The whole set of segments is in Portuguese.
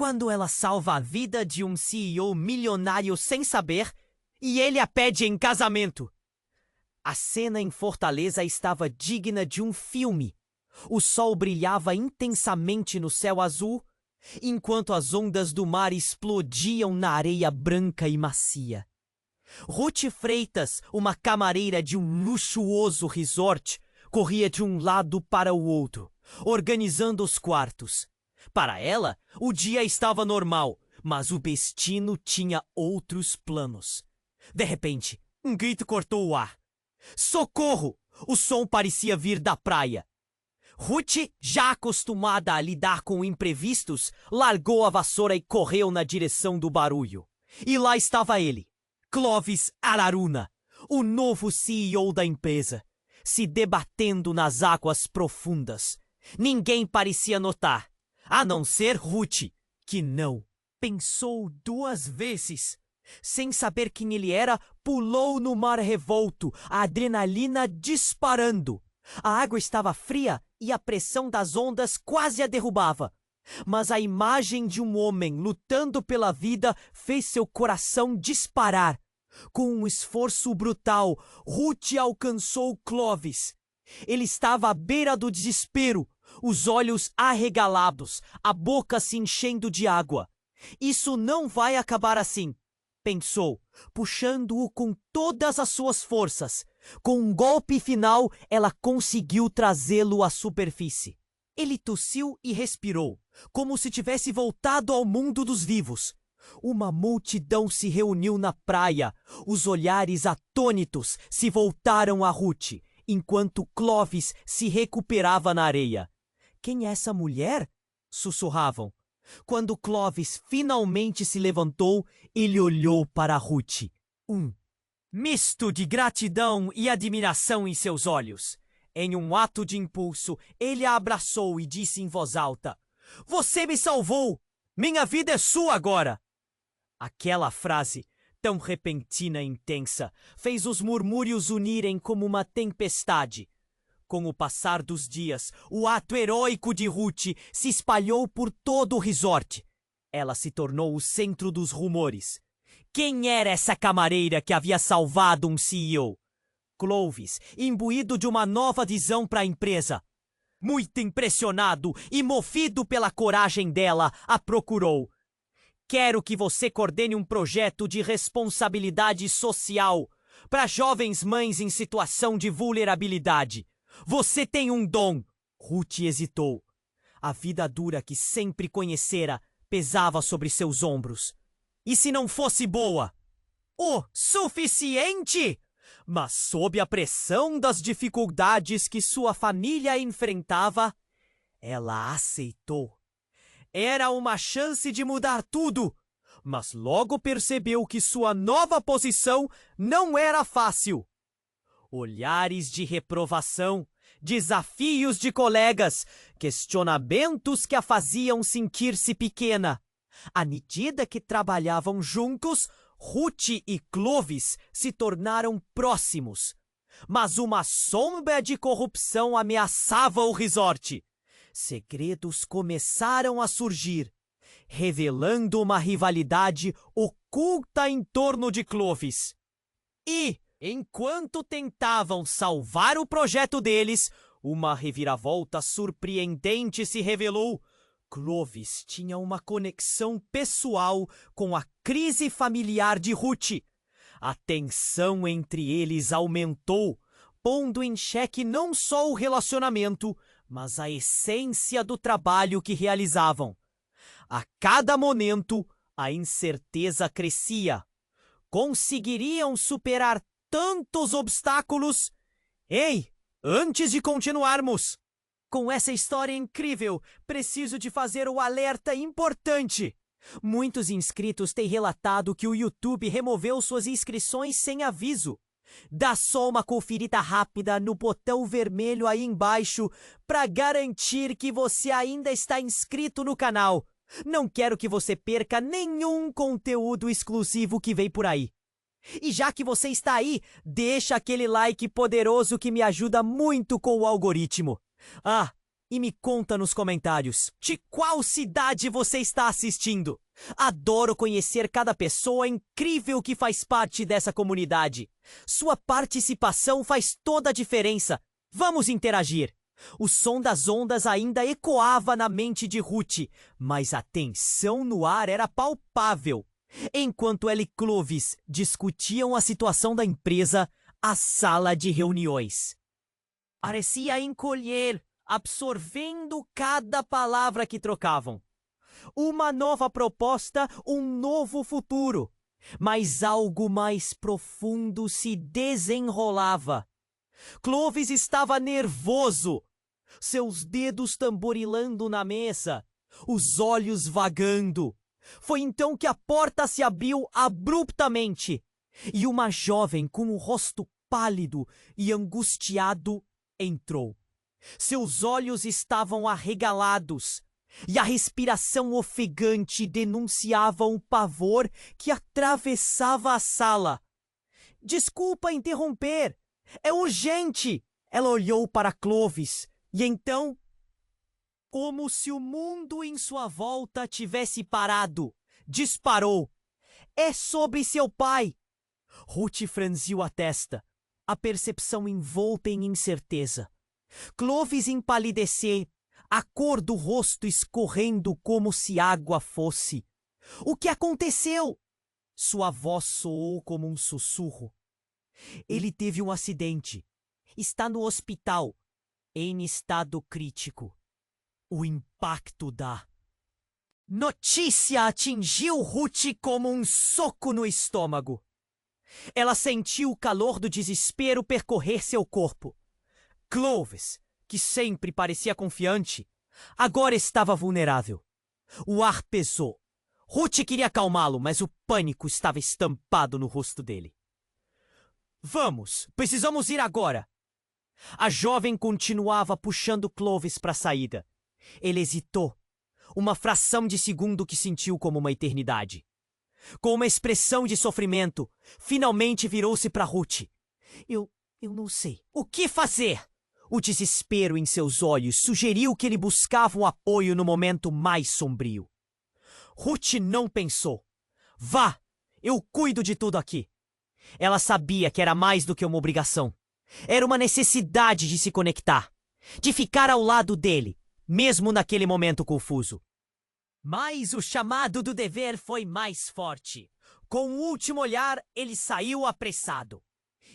quando ela salva a vida de um CEO milionário sem saber e ele a pede em casamento. A cena em Fortaleza estava digna de um filme. O sol brilhava intensamente no céu azul, enquanto as ondas do mar explodiam na areia branca e macia. Ruth Freitas, uma camareira de um luxuoso resort, corria de um lado para o outro, organizando os quartos. Para ela, o dia estava normal, mas o destino tinha outros planos. De repente, um grito cortou o ar. Socorro! O som parecia vir da praia. Ruth, já acostumada a lidar com imprevistos, largou a vassoura e correu na direção do barulho. E lá estava ele, Clovis Araruna, o novo CEO da empresa, se debatendo nas águas profundas. Ninguém parecia notar, a não ser Ruth, que não pensou 2 vezes. Sem saber quem ele era, pulou no mar revolto, a adrenalina disparando. A água estava fria e a pressão das ondas quase a derrubava. Mas a imagem de um homem lutando pela vida fez seu coração disparar. Com um esforço brutal, Ruth alcançou Clovis. Ele estava à beira do desespero, os olhos arregalados, a boca se enchendo de água. Isso não vai acabar assim, pensou, puxando-o com todas as suas forças. Com um golpe final, ela conseguiu trazê-lo à superfície. Ele tossiu e respirou, como se tivesse voltado ao mundo dos vivos. Uma multidão se reuniu na praia. Os olhares atônitos se voltaram a Ruth, enquanto Clovis se recuperava na areia. Quem é essa mulher? Sussurravam. Quando Clovis finalmente se levantou, ele olhou para Ruth. Um misto de gratidão e admiração em seus olhos. Em um ato de impulso, ele a abraçou e disse em voz alta: "Você me salvou! Minha vida é sua agora!" Aquela frase, tão repentina e intensa, fez os murmúrios unirem como uma tempestade. Com o passar dos dias, o ato heróico de Ruth se espalhou por todo o resort. Ela se tornou o centro dos rumores. Quem era essa camareira que havia salvado um CEO? Clovis, imbuído de uma nova visão para a empresa. Muito impressionado e movido pela coragem dela, a procurou. Quero que você coordene um projeto de responsabilidade social para jovens mães em situação de vulnerabilidade. Você tem um dom. Ruth hesitou. A vida dura que sempre conhecera pesava sobre seus ombros. E se não fosse boa? O suficiente! Mas sob a pressão das dificuldades que sua família enfrentava, ela aceitou. Era uma chance de mudar tudo, mas logo percebeu que sua nova posição não era fácil. Olhares de reprovação, desafios de colegas, questionamentos que a faziam sentir-se pequena. À medida que trabalhavam juntos, Ruth e Clovis se tornaram próximos. Mas uma sombra de corrupção ameaçava o resort. Segredos começaram a surgir, revelando uma rivalidade oculta em torno de Clovis. E, enquanto tentavam salvar o projeto deles, uma reviravolta surpreendente se revelou. Clovis tinha uma conexão pessoal com a crise familiar de Ruth. A tensão entre eles aumentou, pondo em xeque não só o relacionamento, mas a essência do trabalho que realizavam. A cada momento, a incerteza crescia. Conseguiriam superar tantos obstáculos? Ei, antes de continuarmos, com essa história incrível, preciso de fazer o alerta importante. Muitos inscritos têm relatado que o YouTube removeu suas inscrições sem aviso. Dá só uma conferida rápida no botão vermelho aí embaixo para garantir que você ainda está inscrito no canal. Não quero que você perca nenhum conteúdo exclusivo que vem por aí. E já que você está aí, deixa aquele like poderoso que me ajuda muito com o algoritmo. Ah, e me conta nos comentários de qual cidade você está assistindo. Adoro conhecer cada pessoa incrível que faz parte dessa comunidade. Sua participação faz toda a diferença. Vamos interagir. O som das ondas ainda ecoava na mente de Ruth, mas a tensão no ar era palpável. Enquanto ela e Clovis discutiam a situação da empresa, a sala de reuniões parecia encolher, absorvendo cada palavra que trocavam. Uma nova proposta, um novo futuro. Mas algo mais profundo se desenrolava. Clovis estava nervoso, seus dedos tamborilando na mesa, os olhos vagando. Foi então que a porta se abriu abruptamente e uma jovem com o rosto pálido e angustiado entrou. Seus olhos estavam arregalados e a respiração ofegante denunciava um pavor que atravessava a sala. Desculpa interromper, é urgente! Ela olhou para Clovis e então, como se o mundo em sua volta tivesse parado, disparou. É sobre seu pai! Ruth franziu a testa, a percepção envolta em incerteza. Clovis empalideceu, a cor do rosto escorrendo como se água fosse. O que aconteceu? Sua voz soou como um sussurro. Ele teve um acidente. Está no hospital, em estado crítico. O impacto da notícia atingiu Ruth como um soco no estômago. Ela sentiu o calor do desespero percorrer seu corpo. Clovis, que sempre parecia confiante, agora estava vulnerável. O ar pesou. Ruth queria acalmá-lo, mas o pânico estava estampado no rosto dele. Vamos, precisamos ir agora. A jovem continuava puxando Clovis para a saída. Ele hesitou, uma fração de segundo que sentiu como uma eternidade. Com uma expressão de sofrimento, finalmente virou-se para Ruth. Eu não sei. O que fazer? O desespero em seus olhos sugeriu que ele buscava um apoio no momento mais sombrio. Ruth não pensou. Vá, eu cuido de tudo aqui. Ela sabia que era mais do que uma obrigação. Era uma necessidade de se conectar, de ficar ao lado dele, mesmo naquele momento confuso. Mas o chamado do dever foi mais forte. Com o último olhar, ele saiu apressado.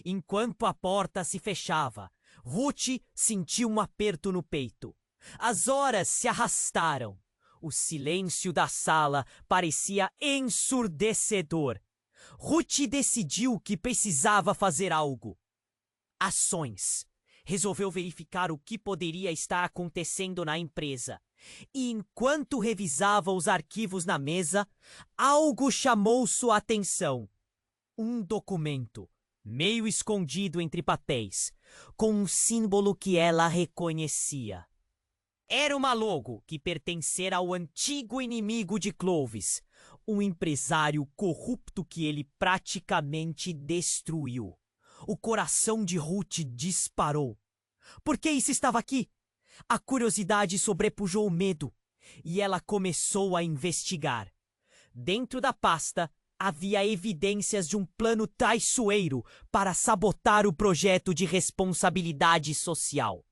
Enquanto a porta se fechava, Ruth sentiu um aperto no peito. As horas se arrastaram. O silêncio da sala parecia ensurdecedor. Ruth decidiu que precisava fazer algo. Ações. Resolveu verificar o que poderia estar acontecendo na empresa. E enquanto revisava os arquivos na mesa, algo chamou sua atenção. Um documento, meio escondido entre papéis, com um símbolo que ela reconhecia. Era uma logo que pertencera ao antigo inimigo de Clovis, um empresário corrupto que ele praticamente destruiu. O coração de Ruth disparou. Por que isso estava aqui? A curiosidade sobrepujou o medo, e ela começou a investigar. Dentro da pasta, havia evidências de um plano traiçoeiro para sabotar o projeto de responsabilidade social.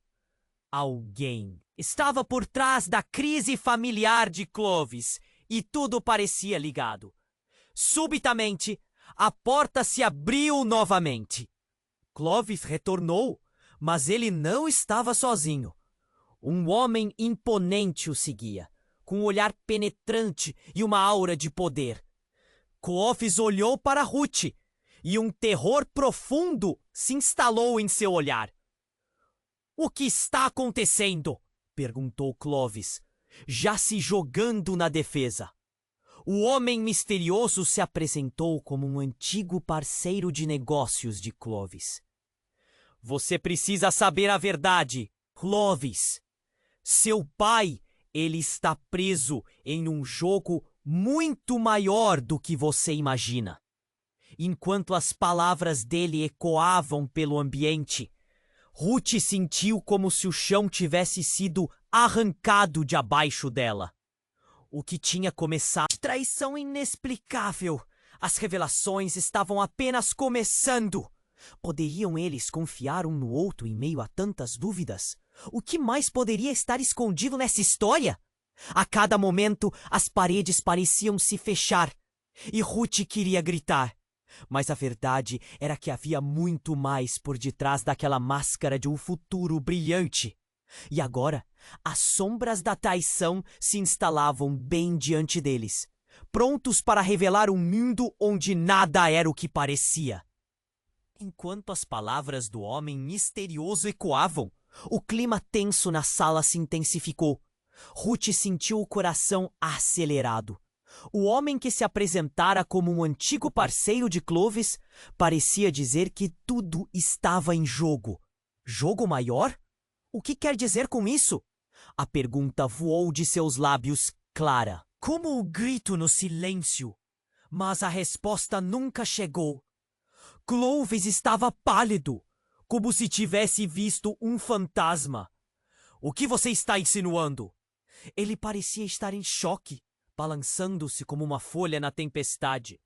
Alguém estava por trás da crise familiar de Clovis, e tudo parecia ligado. Subitamente, a porta se abriu novamente. Clovis retornou, mas ele não estava sozinho. Um homem imponente o seguia, com um olhar penetrante e uma aura de poder. Clovis olhou para Ruth, e um terror profundo se instalou em seu olhar. — O que está acontecendo? Perguntou Clovis, já se jogando na defesa. O homem misterioso se apresentou como um antigo parceiro de negócios de Clovis. — Você precisa saber a verdade, Clovis. Seu pai, ele está preso em um jogo muito maior do que você imagina. Enquanto as palavras dele ecoavam pelo ambiente, Ruth sentiu como se o chão tivesse sido arrancado de abaixo dela. O que tinha começado? Traição inexplicável. As revelações estavam apenas começando. Poderiam eles confiar um no outro em meio a tantas dúvidas? O que mais poderia estar escondido nessa história? A cada momento, as paredes pareciam se fechar. E Ruth queria gritar. Mas a verdade era que havia muito mais por detrás daquela máscara de um futuro brilhante. E agora, as sombras da traição se instalavam bem diante deles, prontos para revelar um mundo onde nada era o que parecia. Enquanto as palavras do homem misterioso ecoavam, o clima tenso na sala se intensificou. Ruth sentiu o coração acelerado. O homem que se apresentara como um antigo parceiro de Clovis parecia dizer que tudo estava em jogo. Jogo maior? O que quer dizer com isso? A pergunta voou de seus lábios clara, como um grito no silêncio. Mas a resposta nunca chegou. Clovis estava pálido, como se tivesse visto um fantasma. O que você está insinuando? Ele parecia estar em choque, balançando-se como uma folha na tempestade.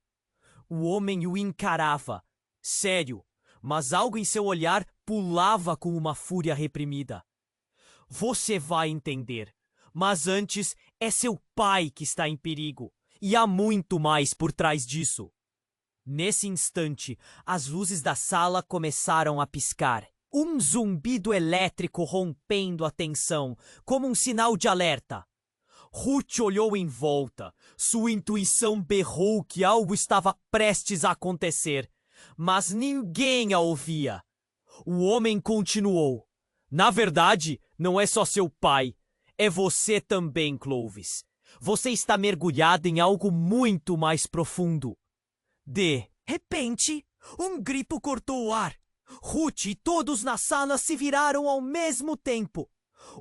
O homem o encarava, sério, mas algo em seu olhar pulava com uma fúria reprimida. Você vai entender, mas antes é seu pai que está em perigo, e há muito mais por trás disso. Nesse instante, as luzes da sala começaram a piscar. Um zumbido elétrico rompendo a tensão, como um sinal de alerta. Ruth olhou em volta. Sua intuição berrou que algo estava prestes a acontecer, mas ninguém a ouvia. O homem continuou. Na verdade, não é só seu pai. É você também, Clovis. Você está mergulhado em algo muito mais profundo. De repente, um grito cortou o ar. Ruth e todos na sala se viraram ao mesmo tempo.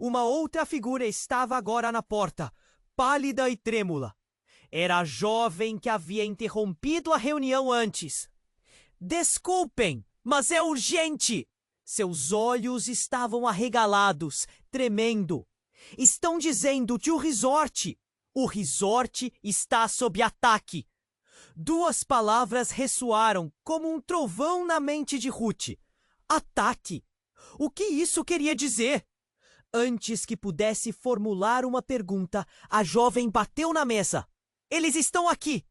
Uma outra figura estava agora na porta, pálida e trêmula. Era a jovem que havia interrompido a reunião antes. Desculpem, mas é urgente! Seus olhos estavam arregalados, tremendo. Estão dizendo que o resort está sob ataque. Duas palavras ressoaram como um trovão na mente de Ruth. Ataque! O que isso queria dizer? Antes que pudesse formular uma pergunta, a jovem bateu na mesa. Eles estão aqui!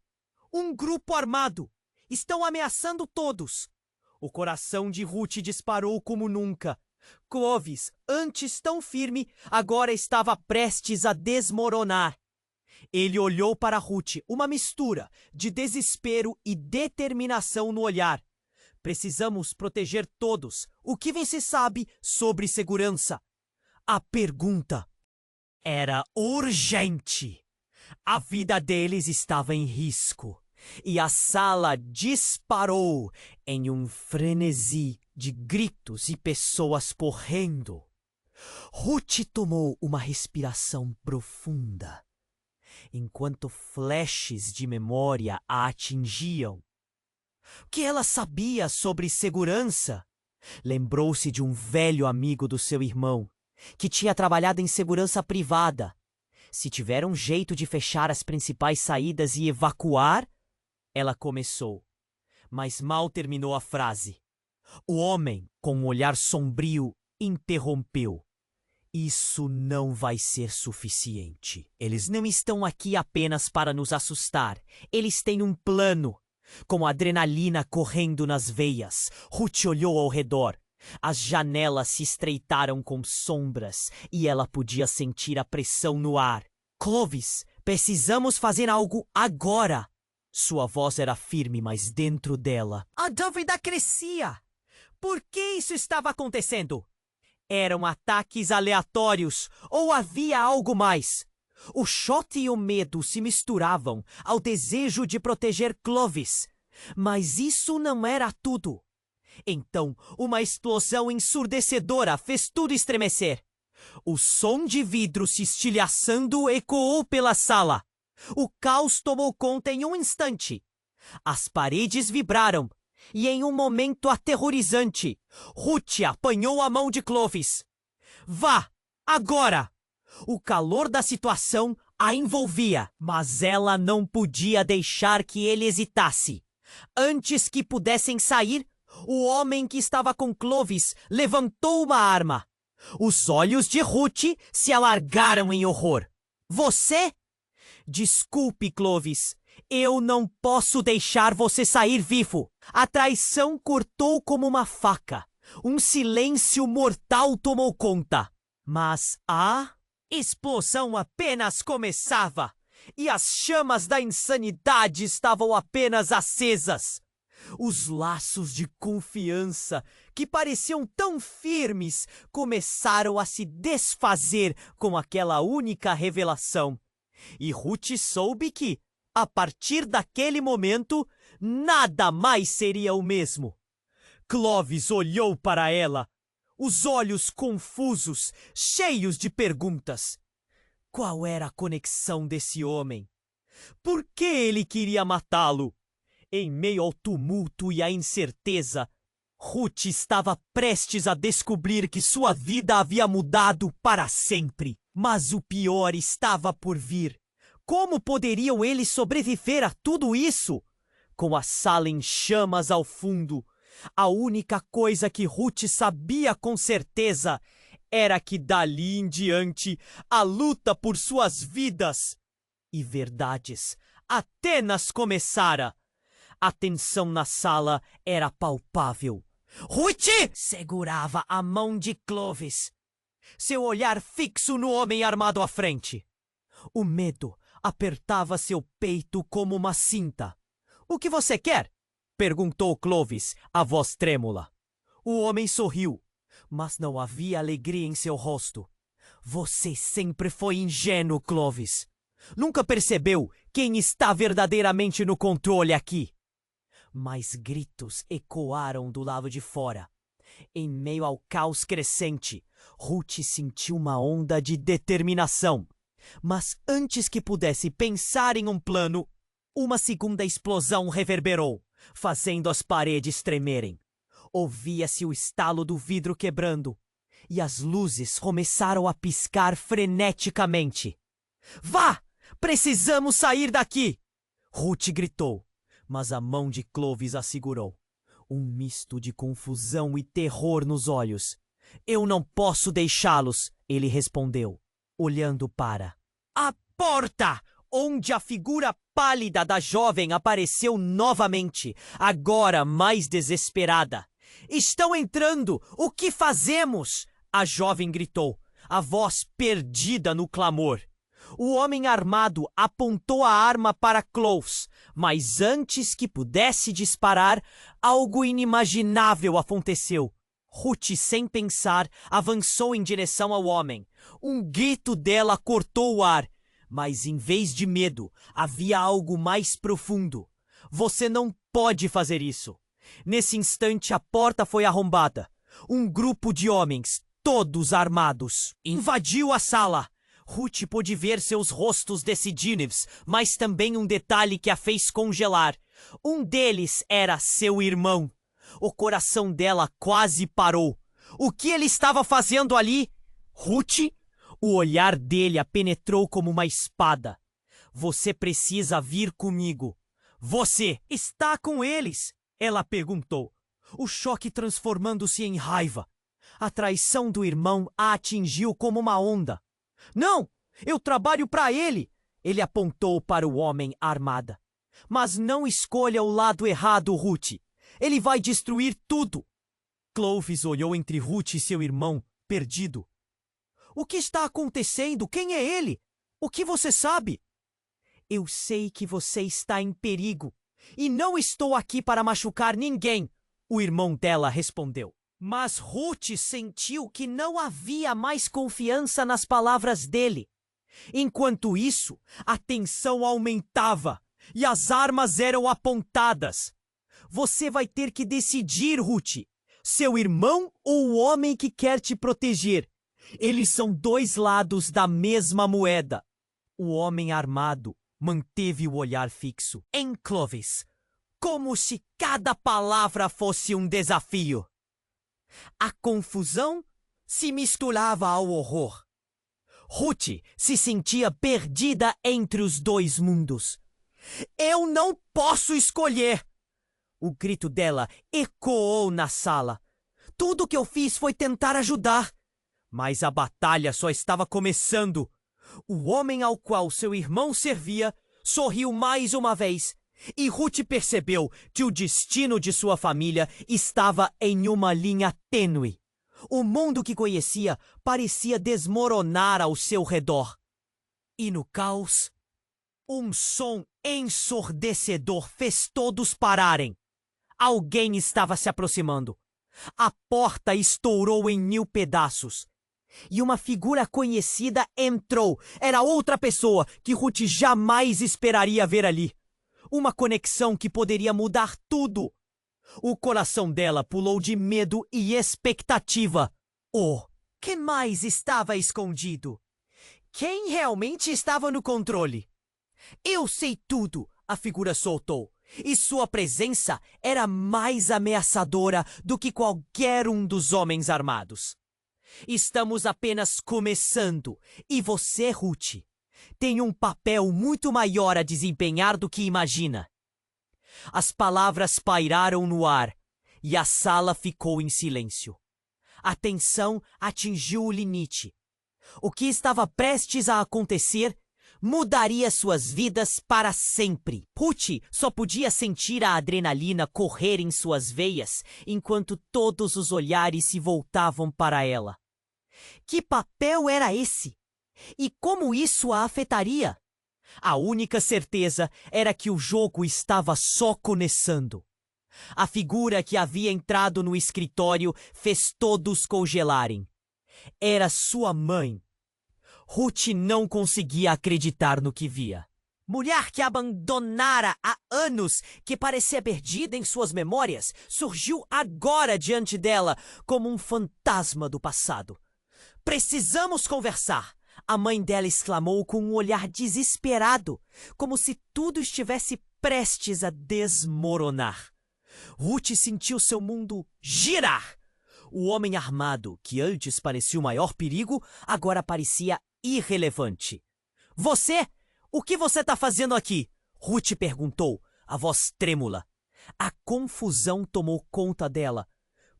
Um grupo armado! Estão ameaçando todos! O coração de Ruth disparou como nunca. Clovis, antes tão firme, agora estava prestes a desmoronar. Ele olhou para Ruth, uma mistura de desespero e determinação no olhar. Precisamos proteger todos. O que você sabe sobre segurança? A pergunta era urgente. A vida deles estava em risco. E a sala disparou em um frenesi de gritos e pessoas correndo. Ruth tomou uma respiração profunda, enquanto flashes de memória a atingiam. O que ela sabia sobre segurança? Lembrou-se de um velho amigo do seu irmão, que tinha trabalhado em segurança privada. Se tiver um jeito de fechar as principais saídas e evacuar, ela começou, mas mal terminou a frase. O homem, com um olhar sombrio, interrompeu. Isso não vai ser suficiente. Eles não estão aqui apenas para nos assustar. Eles têm um plano. Com adrenalina correndo nas veias, Ruth olhou ao redor. As janelas se estreitaram com sombras e ela podia sentir a pressão no ar. Clovis, precisamos fazer algo agora! Sua voz era firme, mas dentro dela a dúvida crescia. Por que isso estava acontecendo? Eram ataques aleatórios ou havia algo mais? O choque e o medo se misturavam ao desejo de proteger Clovis. Mas isso não era tudo. Então, uma explosão ensurdecedora fez tudo estremecer. O som de vidro se estilhaçando ecoou pela sala. O caos tomou conta em um instante. As paredes vibraram E em um momento aterrorizante, Ruth apanhou a mão de Clovis. Vá, agora! O calor da situação a envolvia, mas ela não podia deixar que ele hesitasse. Antes que pudessem sair, o homem que estava com Clovis levantou uma arma. Os olhos de Ruth se alargaram em horror. Você? Desculpe, Clovis. Eu não posso deixar você sair vivo. A traição cortou como uma faca. Um silêncio mortal tomou conta. Mas a explosão apenas começava. E as chamas da insanidade estavam apenas acesas. Os laços de confiança, que pareciam tão firmes, começaram a se desfazer com aquela única revelação. E Ruth soube que, a partir daquele momento, nada mais seria o mesmo. Clovis olhou para ela, os olhos confusos, cheios de perguntas. Qual era a conexão desse homem? Por que ele queria matá-lo? Em meio ao tumulto e à incerteza, Ruth estava prestes a descobrir que sua vida havia mudado para sempre. Mas o pior estava por vir. Como poderiam eles sobreviver a tudo isso? Com a sala em chamas ao fundo, a única coisa que Ruth sabia com certeza era que dali em diante a luta por suas vidas e verdades apenas começara. A tensão na sala era palpável. Ruth segurava a mão de Clovis, seu olhar fixo no homem armado à frente. O medo apertava seu peito como uma cinta. O que você quer? Perguntou Clovis, a voz trêmula. O homem sorriu, mas não havia alegria em seu rosto. Você sempre foi ingênuo, Clovis. Nunca percebeu quem está verdadeiramente no controle aqui. Mas gritos ecoaram do lado de fora. Em meio ao caos crescente, Ruth sentiu uma onda de determinação. Mas antes que pudesse pensar em um plano, uma segunda explosão reverberou, fazendo as paredes tremerem. Ouvia-se o estalo do vidro quebrando, e as luzes começaram a piscar freneticamente. Vá! Precisamos sair daqui! Ruth gritou, mas a mão de Clovis a segurou. Um misto de confusão e terror nos olhos. Eu não posso deixá-los, ele respondeu, olhando para a porta, onde a figura pálida da jovem apareceu novamente, agora mais desesperada. Estão entrando! O que fazemos? A jovem gritou, a voz perdida no clamor. O homem armado apontou a arma para Clovis, mas antes que pudesse disparar, algo inimaginável aconteceu. Ruth, sem pensar, avançou em direção ao homem. Um grito dela cortou o ar, mas em vez de medo, havia algo mais profundo. Você não pode fazer isso. Nesse instante, a porta foi arrombada. Um grupo de homens, todos armados, invadiu a sala. Ruth pôde ver seus rostos decididos, mas também um detalhe que a fez congelar. Um deles era seu irmão. O coração dela quase parou. O que ele estava fazendo ali? Ruth? O olhar dele a penetrou como uma espada. Você precisa vir comigo. Você está com eles? Ela perguntou, o choque transformando-se em raiva. A traição do irmão a atingiu como uma onda. Não, eu trabalho para ele. Ele apontou para o homem armada. Mas não escolha o lado errado, Ruth. Ele vai destruir tudo. Clovis olhou entre Ruth e seu irmão, perdido. O que está acontecendo? Quem é ele? O que você sabe? Eu sei que você está em perigo. E não estou aqui para machucar ninguém, o irmão dela respondeu. Mas Ruth sentiu que não havia mais confiança nas palavras dele. Enquanto isso, a tensão aumentava e as armas eram apontadas. Você vai ter que decidir, Ruth. Seu irmão ou o homem que quer te proteger? Eles são dois lados da mesma moeda. O homem armado manteve o olhar fixo em Clovis. como se cada palavra fosse um desafio. A confusão se misturava ao horror. Ruth se sentia perdida entre os dois mundos. Eu não posso escolher! O grito dela ecoou na sala. Tudo o que eu fiz foi tentar ajudar. Mas a batalha só estava começando. O homem ao qual seu irmão servia sorriu mais uma vez. E Ruth percebeu que o destino de sua família estava em uma linha tênue. O mundo que conhecia parecia desmoronar ao seu redor. E no caos, um som ensurdecedor fez todos pararem. Alguém estava se aproximando. A porta estourou em 1000 pedaços. E uma figura conhecida entrou. Era outra pessoa que Ruth jamais esperaria ver ali. Uma conexão que poderia mudar tudo. O coração dela pulou de medo e expectativa. Oh, quem mais estava escondido? Quem realmente estava no controle? Eu sei tudo, a figura soltou. E sua presença era mais ameaçadora do que qualquer um dos homens armados. Estamos apenas começando, e você, Ruth, tem um papel muito maior a desempenhar do que imagina. As palavras pairaram no ar, e a sala ficou em silêncio. A tensão atingiu o limite. O que estava prestes a acontecer mudaria suas vidas para sempre. Ruth só podia sentir a adrenalina correr em suas veias enquanto todos os olhares se voltavam para ela. Que papel era esse? E como isso a afetaria? A única certeza era que o jogo estava só começando. A figura que havia entrado no escritório fez todos congelarem. Era sua mãe. Ruth não conseguia acreditar no que via. Mulher que abandonara há anos, que parecia perdida em suas memórias, surgiu agora diante dela como um fantasma do passado. Precisamos conversar! A mãe dela exclamou com um olhar desesperado, como se tudo estivesse prestes a desmoronar. Ruth sentiu seu mundo girar. O homem armado, que antes parecia o maior perigo, agora parecia irrelevante. Você? O que você está fazendo aqui? Ruth perguntou, a voz trêmula. A confusão tomou conta dela.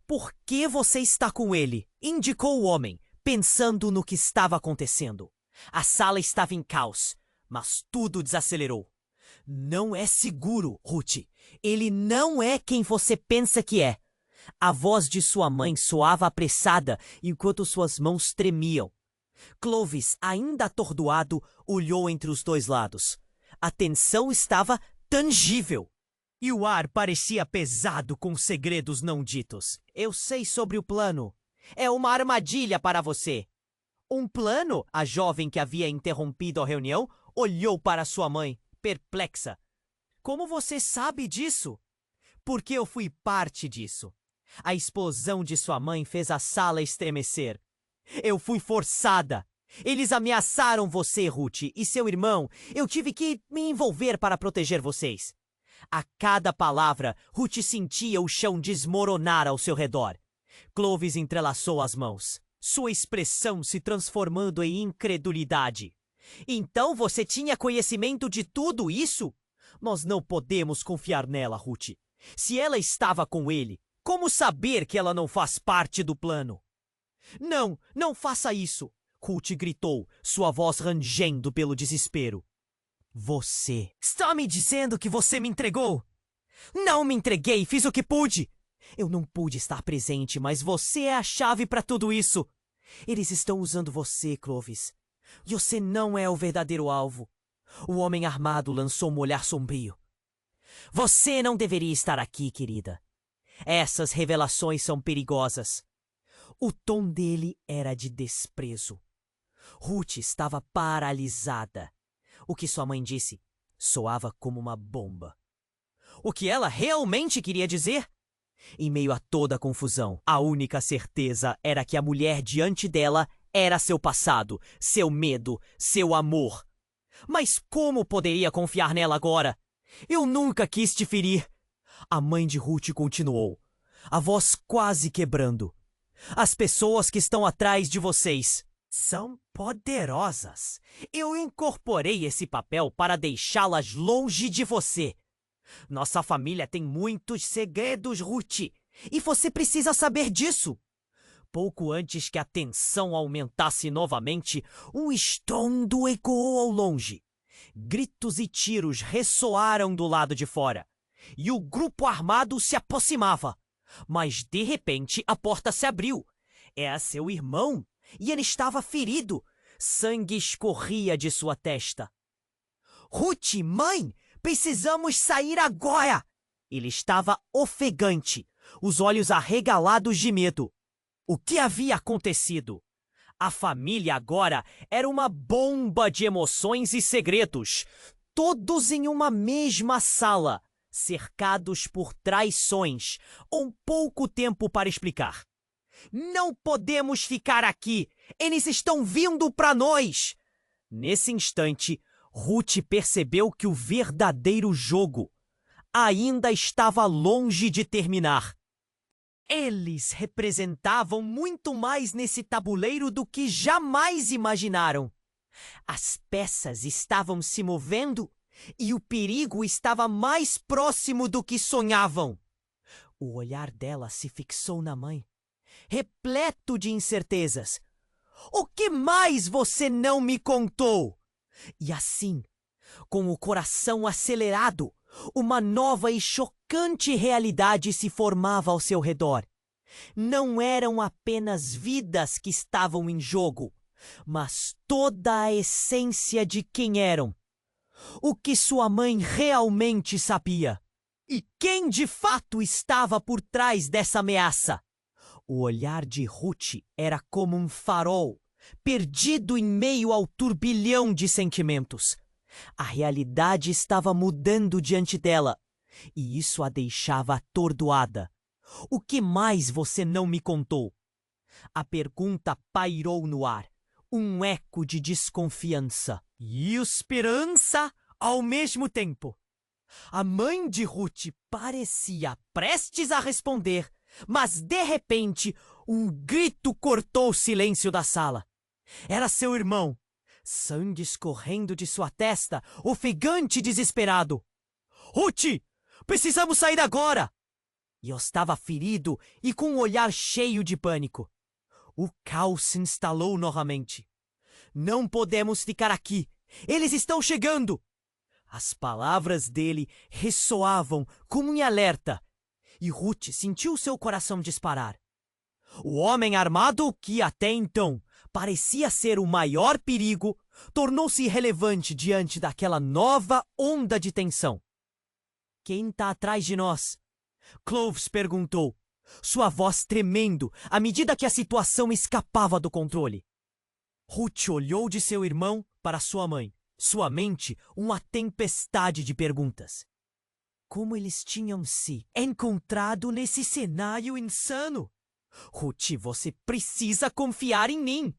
Por que você está com ele? Indicou o homem, pensando no que estava acontecendo. A sala estava em caos, mas tudo desacelerou. Não é seguro, Ruth. Ele não é quem você pensa que é. A voz de sua mãe soava apressada enquanto suas mãos tremiam. Clovis, ainda atordoado, olhou entre os dois lados. A tensão estava tangível. E o ar parecia pesado com segredos não ditos. Eu sei sobre o plano. É uma armadilha para você. Um plano? A jovem que havia interrompido a reunião olhou para sua mãe, perplexa. Como você sabe disso? Porque eu fui parte disso. A explosão de sua mãe fez a sala estremecer. Eu fui forçada. Eles ameaçaram você, Ruth, e seu irmão. Eu tive que me envolver para proteger vocês. A cada palavra, Ruth sentia o chão desmoronar ao seu redor. Clovis entrelaçou as mãos, sua expressão se transformando em incredulidade. Então você tinha conhecimento de tudo isso? Nós não podemos confiar nela, Ruth. Se ela estava com ele, como saber que ela não faz parte do plano? Não, não faça isso! Ruth gritou, sua voz rangendo pelo desespero. Você está me dizendo que você me entregou? Não me entreguei, fiz o que pude. Eu não pude estar presente, mas você é a chave para tudo isso. Eles estão usando você, Clovis. E você não é o verdadeiro alvo. O homem armado lançou um olhar sombrio. Você não deveria estar aqui, querida. Essas revelações são perigosas. O tom dele era de desprezo. Ruth estava paralisada. O que sua mãe disse soava como uma bomba. O que ela realmente queria dizer? Em meio a toda a confusão, a única certeza era que a mulher diante dela era seu passado, seu medo, seu amor. Mas como poderia confiar nela agora? Eu nunca quis te ferir. A mãe de Ruth continuou, a voz quase quebrando. As pessoas que estão atrás de vocês são poderosas. Eu incorporei esse papel para deixá-las longe de você. Nossa família tem muitos segredos, Ruth, e você precisa saber disso. Pouco antes que a tensão aumentasse novamente, um estrondo ecoou ao longe. Gritos e tiros ressoaram do lado de fora, e o grupo armado se aproximava. Mas, de repente, a porta se abriu. Era seu irmão, e ele estava ferido. Sangue escorria de sua testa. Ruth, mãe, precisamos sair agora! Ele estava ofegante, os olhos arregalados de medo. O que havia acontecido? A família agora era uma bomba de emoções e segredos, todos em uma mesma sala, cercados por traições, pouco tempo para explicar. Não podemos ficar aqui! Eles estão vindo para nós! Nesse instante, Ruth percebeu que o verdadeiro jogo ainda estava longe de terminar. Eles representavam muito mais nesse tabuleiro do que jamais imaginaram. As peças estavam se movendo e o perigo estava mais próximo do que sonhavam. O olhar dela se fixou na mãe, repleto de incertezas. O que mais você não me contou? E assim, com o coração acelerado, uma nova e chocante realidade se formava ao seu redor. Não eram apenas vidas que estavam em jogo, mas toda a essência de quem eram. O que sua mãe realmente sabia. E quem de fato estava por trás dessa ameaça. O olhar de Ruth era como um farol, perdido em meio ao turbilhão de sentimentos. A realidade estava mudando diante dela, e isso a deixava atordoada. O que mais você não me contou? A pergunta pairou no ar, um eco de desconfiança e esperança ao mesmo tempo. A mãe de Ruth parecia prestes a responder, mas de repente um grito cortou o silêncio da sala. Era seu irmão, sangue escorrendo de sua testa, ofegante e desesperado. Ruth, precisamos sair agora! E eu estava ferido e com um olhar cheio de pânico. O caos se instalou novamente. Não podemos ficar aqui. Eles estão chegando! As palavras dele ressoavam como um alerta, e Ruth sentiu seu coração disparar. O homem armado, que até então parecia ser o maior perigo, tornou-se irrelevante diante daquela nova onda de tensão. Quem está atrás de nós? Clovis perguntou, sua voz tremendo à medida que a situação escapava do controle. Ruth olhou de seu irmão para sua mãe, sua mente uma tempestade de perguntas. Como eles tinham se encontrado nesse cenário insano? Ruth, você precisa confiar em mim.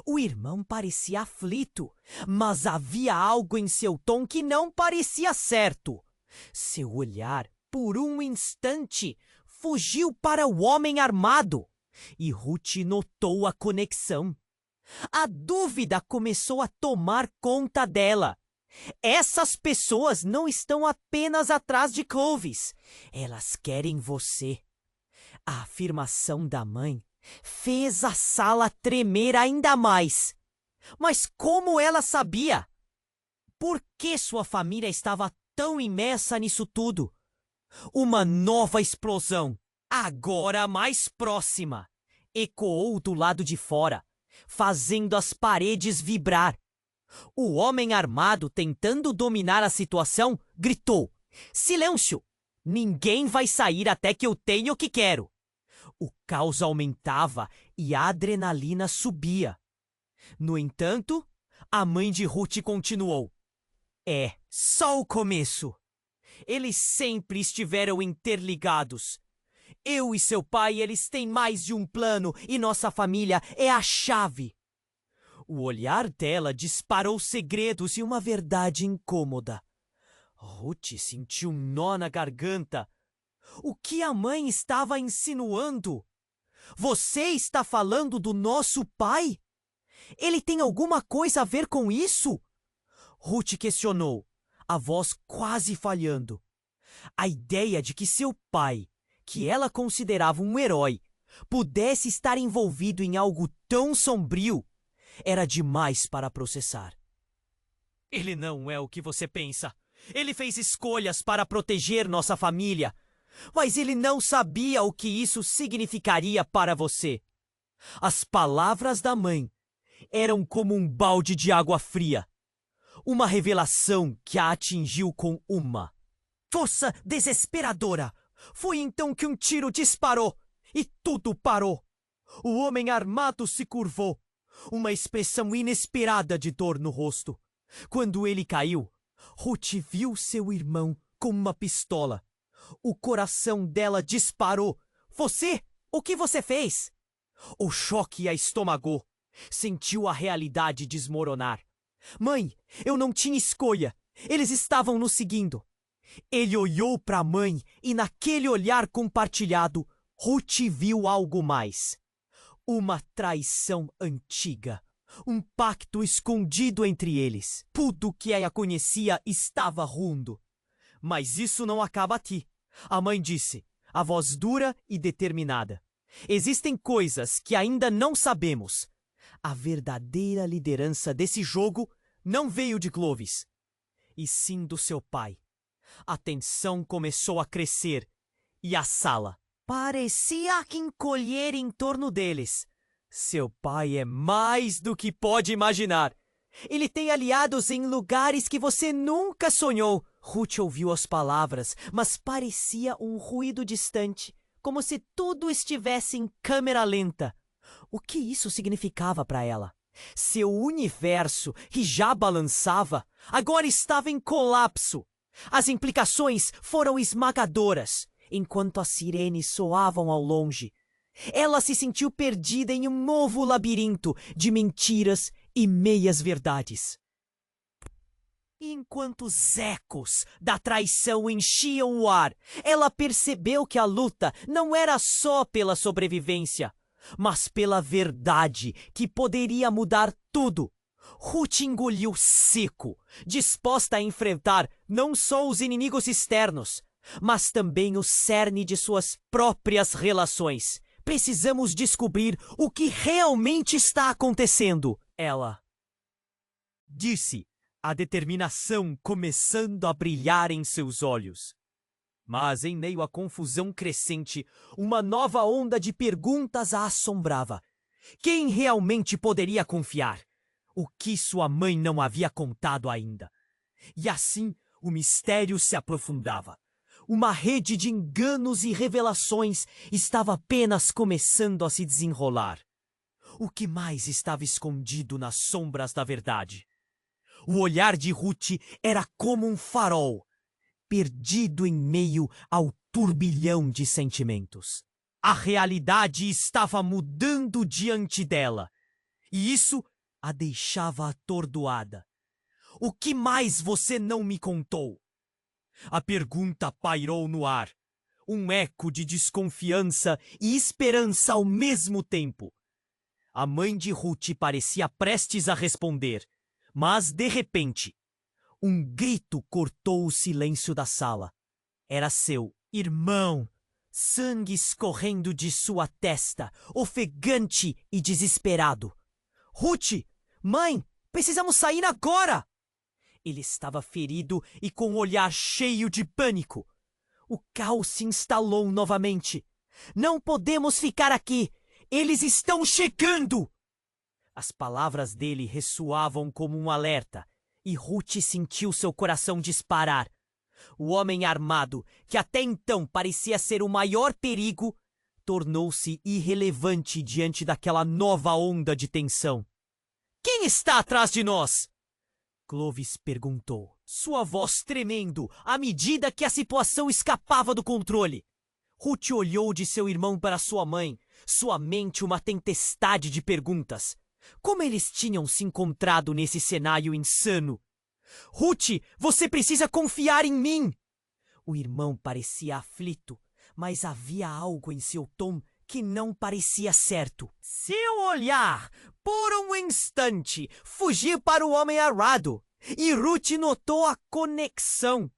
O irmão parecia aflito, mas havia algo em seu tom que não parecia certo. Seu olhar, por um instante, fugiu para o homem armado, e Ruth notou a conexão. A dúvida começou a tomar conta dela. Essas pessoas não estão apenas atrás de Clovis. Elas querem você. A afirmação da mãe fez a sala tremer ainda mais. Mas como ela sabia? Por que sua família estava tão imersa nisso tudo? Uma nova explosão, agora mais próxima, ecoou do lado de fora, fazendo as paredes vibrar. O homem armado, tentando dominar a situação, gritou: Silêncio! Ninguém vai sair até que eu tenha o que quero. O caos aumentava e a adrenalina subia. No entanto, a mãe de Ruth continuou: É só o começo. Eles sempre estiveram interligados. Eu e seu pai, eles têm mais de um plano e nossa família é a chave. O olhar dela disparou segredos e uma verdade incômoda. Ruth sentiu um nó na garganta. O que a mãe estava insinuando? Você está falando do nosso pai? Ele tem alguma coisa a ver com isso? Ruth questionou, a voz quase falhando. A ideia de que seu pai, que ela considerava um herói, pudesse estar envolvido em algo tão sombrio era demais para processar. Ele não é o que você pensa. Ele fez escolhas para proteger nossa família. Mas ele não sabia o que isso significaria para você. As palavras da mãe eram como um balde de água fria. Uma revelação que a atingiu com uma força desesperadora. Foi então que um tiro disparou e tudo parou. O homem armado se curvou, uma expressão inesperada de dor no rosto. Quando ele caiu, Ruth viu seu irmão com uma pistola. O coração dela disparou. Você? O que você fez? O choque a estomagou. Sentiu a realidade desmoronar. Mãe, eu não tinha escolha. Eles estavam nos seguindo. Ele olhou para a mãe e naquele olhar compartilhado, Ruth viu algo mais. Uma traição antiga. Um pacto escondido entre eles. Tudo que ela conhecia estava rundo. Mas isso não acaba aqui. A mãe disse, a voz dura e determinada. Existem coisas que ainda não sabemos. A verdadeira liderança desse jogo não veio de Clovis, e sim do seu pai. A tensão começou a crescer, e a sala parecia encolher em torno deles. Seu pai é mais do que pode imaginar. Ele tem aliados em lugares que você nunca sonhou. Ruth ouviu as palavras, mas parecia um ruído distante, como se tudo estivesse em câmera lenta. O que isso significava para ela? Seu universo, que já balançava, agora estava em colapso. As implicações foram esmagadoras, enquanto as sirenes soavam ao longe. Ela se sentiu perdida em um novo labirinto de mentiras e meias-verdades. Enquanto os ecos da traição enchiam o ar, ela percebeu que a luta não era só pela sobrevivência, mas pela verdade que poderia mudar tudo. Ruth engoliu seco, disposta a enfrentar não só os inimigos externos, mas também o cerne de suas próprias relações. Precisamos descobrir o que realmente está acontecendo, ela disse, a determinação começando a brilhar em seus olhos. Mas em meio à confusão crescente, uma nova onda de perguntas a assombrava. Quem realmente poderia confiar? O que sua mãe não havia contado ainda? E assim o mistério se aprofundava. Uma rede de enganos e revelações estava apenas começando a se desenrolar. O que mais estava escondido nas sombras da verdade? O olhar de Ruth era como um farol, perdido em meio ao turbilhão de sentimentos. A realidade estava mudando diante dela, e isso a deixava atordoada. O que mais você não me contou? A pergunta pairou no ar, um eco de desconfiança e esperança ao mesmo tempo. A mãe de Ruth parecia prestes a responder, mas, de repente, um grito cortou o silêncio da sala. Era seu irmão, sangue escorrendo de sua testa, ofegante e desesperado. Ruth! Mãe! Precisamos sair agora! Ele estava ferido e com o olhar cheio de pânico. O caos se instalou novamente. Não podemos ficar aqui! Eles estão chegando! As palavras dele ressoavam como um alerta, e Ruth sentiu seu coração disparar. O homem armado, que até então parecia ser o maior perigo, tornou-se irrelevante diante daquela nova onda de tensão. Quem está atrás de nós? Clovis perguntou, sua voz tremendo à medida que a situação escapava do controle. Ruth olhou de seu irmão para sua mãe, sua mente uma tempestade de perguntas. Como eles tinham se encontrado nesse cenário insano? Ruth, você precisa confiar em mim! O irmão parecia aflito, Mas havia algo em seu tom que não parecia certo. Seu olhar, por um instante, fugiu para o homem armado, e Ruth notou a conexão.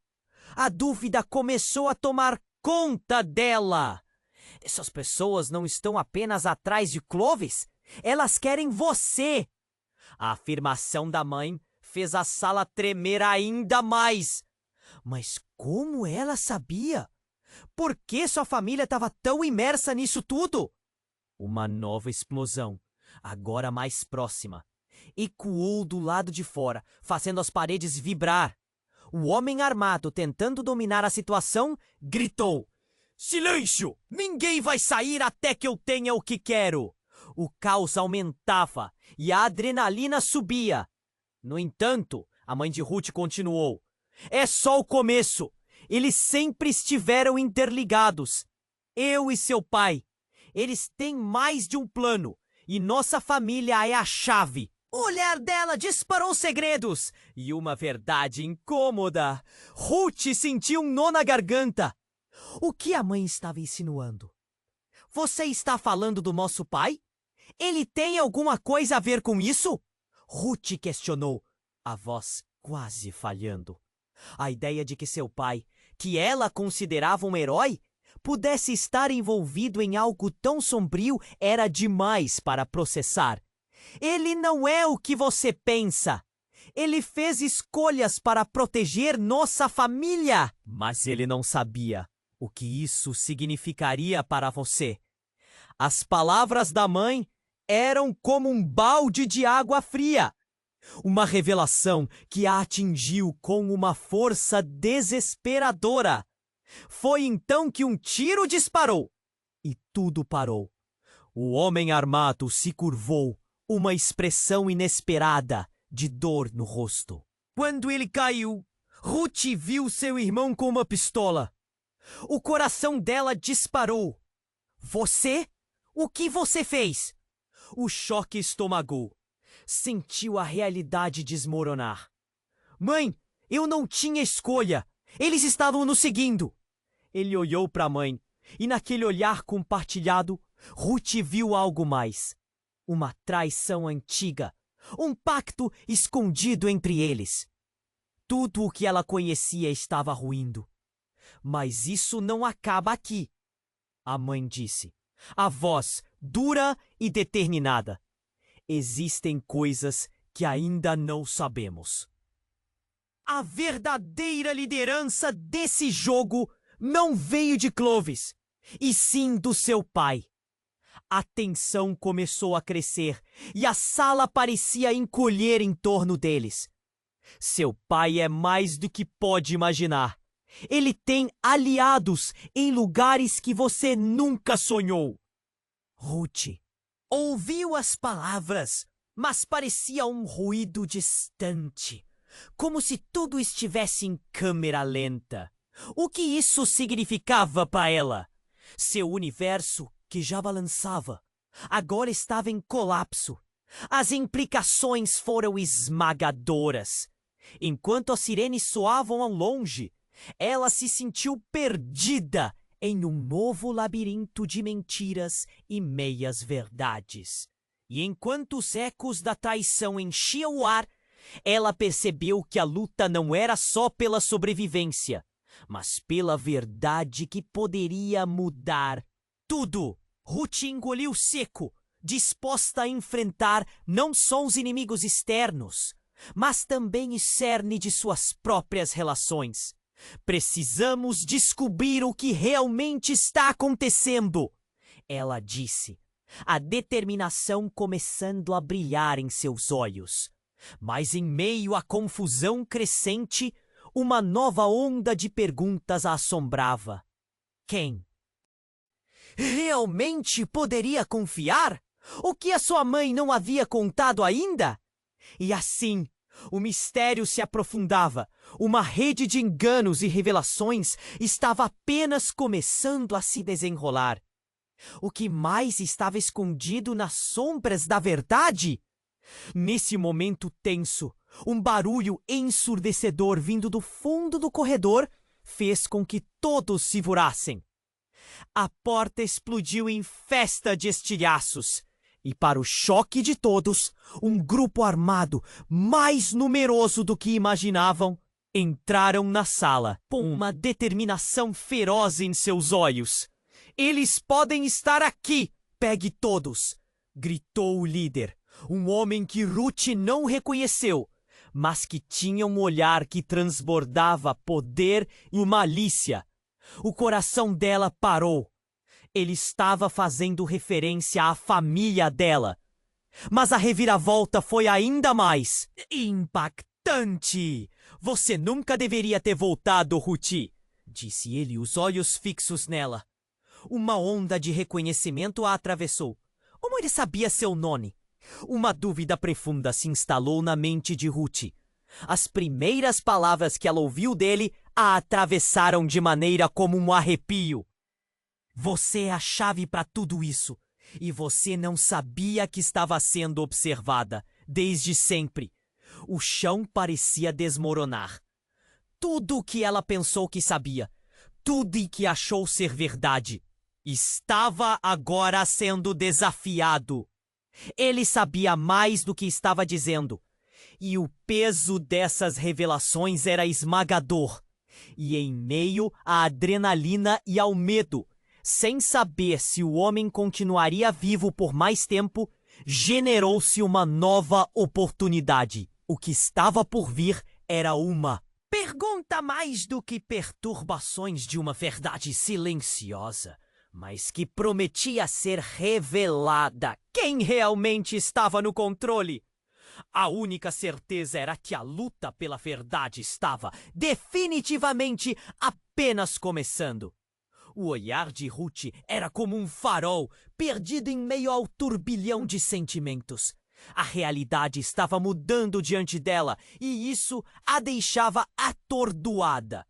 A dúvida começou a tomar conta dela. Essas pessoas não estão apenas atrás de Clovis, elas querem você. A afirmação da mãe fez a sala tremer ainda mais. Mas como ela sabia? Por que sua família estava tão imersa nisso tudo? Uma nova explosão, agora mais próxima, ecoou do lado de fora, fazendo as paredes vibrar. O homem armado, tentando dominar a situação, gritou: "Silêncio! Ninguém vai sair até que eu tenha o que quero!" O caos aumentava e a adrenalina subia. No entanto, a mãe de Ruth continuou: "É só o começo. Eles sempre estiveram interligados. Eu e seu pai. Eles têm mais de um plano, e nossa família é a chave." O olhar dela disparou segredos e uma verdade incômoda. Ruth sentiu um nó na garganta. O que a mãe estava insinuando? Você está falando do nosso pai? Ele tem alguma coisa a ver com isso? Ruth questionou, a voz quase falhando. A ideia de que seu pai, que ela considerava um herói, pudesse estar envolvido em algo tão sombrio era demais para processar. Ele não é o que você pensa. Ele fez escolhas para proteger nossa família. Mas ele não sabia o que isso significaria para você. As palavras da mãe eram como um balde de água fria. Uma revelação que a atingiu com uma força desesperadora. Foi então que um tiro disparou e tudo parou. O homem armado se curvou, uma expressão inesperada de dor no rosto. Quando ele caiu, Ruth viu seu irmão com uma pistola. O coração dela disparou. Você? O que você fez? O choque estomagou. Sentiu a realidade desmoronar. Mãe, eu não tinha escolha. Eles estavam nos seguindo. Ele olhou para a mãe, e naquele olhar compartilhado, Ruth viu algo mais. Uma traição antiga, um pacto escondido entre eles. Tudo o que ela conhecia estava ruindo. Mas isso não acaba aqui, a mãe disse, a voz dura e determinada. Existem coisas que ainda não sabemos. A verdadeira liderança desse jogo não veio de Clovis, e sim do seu pai. A tensão começou a crescer e a sala parecia encolher em torno deles. Seu pai é mais do que pode imaginar. Ele tem aliados em lugares que você nunca sonhou. Ruth ouviu as palavras, mas parecia um ruído distante, como se tudo estivesse em câmera lenta. O que isso significava para ela? Seu universo, que já balançava, agora estava em colapso. As implicações foram esmagadoras. Enquanto as sirenes soavam ao longe, ela se sentiu perdida em um novo labirinto de mentiras e meias-verdades. E enquanto os ecos da traição enchiam o ar, ela percebeu que a luta não era só pela sobrevivência, mas pela verdade que poderia mudar tudo. Ruth engoliu seco, disposta a enfrentar não só os inimigos externos, mas também o cerne de suas próprias relações. Precisamos descobrir o que realmente está acontecendo, ela disse, a determinação começando a brilhar em seus olhos. Mas em meio à confusão crescente, uma nova onda de perguntas a assombrava. Quem? Realmente poderia confiar? O que a sua mãe não havia contado ainda? E assim, o mistério se aprofundava. Uma rede de enganos e revelações estava apenas começando a se desenrolar. O que mais estava escondido nas sombras da verdade? Nesse momento tenso, um barulho ensurdecedor vindo do fundo do corredor fez com que todos se virassem. A porta explodiu em festa de estilhaços. E para o choque de todos, um grupo armado, mais numeroso do que imaginavam, entraram na sala, com uma determinação feroz em seus olhos. Eles podem estar aqui! Pegue todos! Gritou o líder, um homem que Ruth não reconheceu, mas que tinha um olhar que transbordava poder e malícia. O coração dela parou. Ele estava fazendo referência à família dela. Mas a reviravolta foi ainda mais impactante. Você nunca deveria ter voltado, Ruth, disse ele, os olhos fixos nela. Uma onda de reconhecimento a atravessou. Como ele sabia seu nome? Uma dúvida profunda se instalou na mente de Ruth. As primeiras palavras que ela ouviu dele a atravessaram de maneira como um arrepio. Você é a chave para tudo isso. E você não sabia que estava sendo observada, desde sempre. O chão parecia desmoronar. Tudo o que ela pensou que sabia, tudo e que achou ser verdade, estava agora sendo desafiado. Ele sabia mais do que estava dizendo. E o peso dessas revelações era esmagador. E em meio à adrenalina e ao medo, sem saber se o homem continuaria vivo por mais tempo, generou-se uma nova oportunidade. O que estava por vir era uma pergunta mais do que perturbações de uma verdade silenciosa, mas que prometia ser revelada. Quem realmente estava no controle? A única certeza era que a luta pela verdade estava definitivamente apenas começando. O olhar de Ruth era como um farol perdido em meio ao turbilhão de sentimentos. A realidade estava mudando diante dela e isso a deixava atordoada.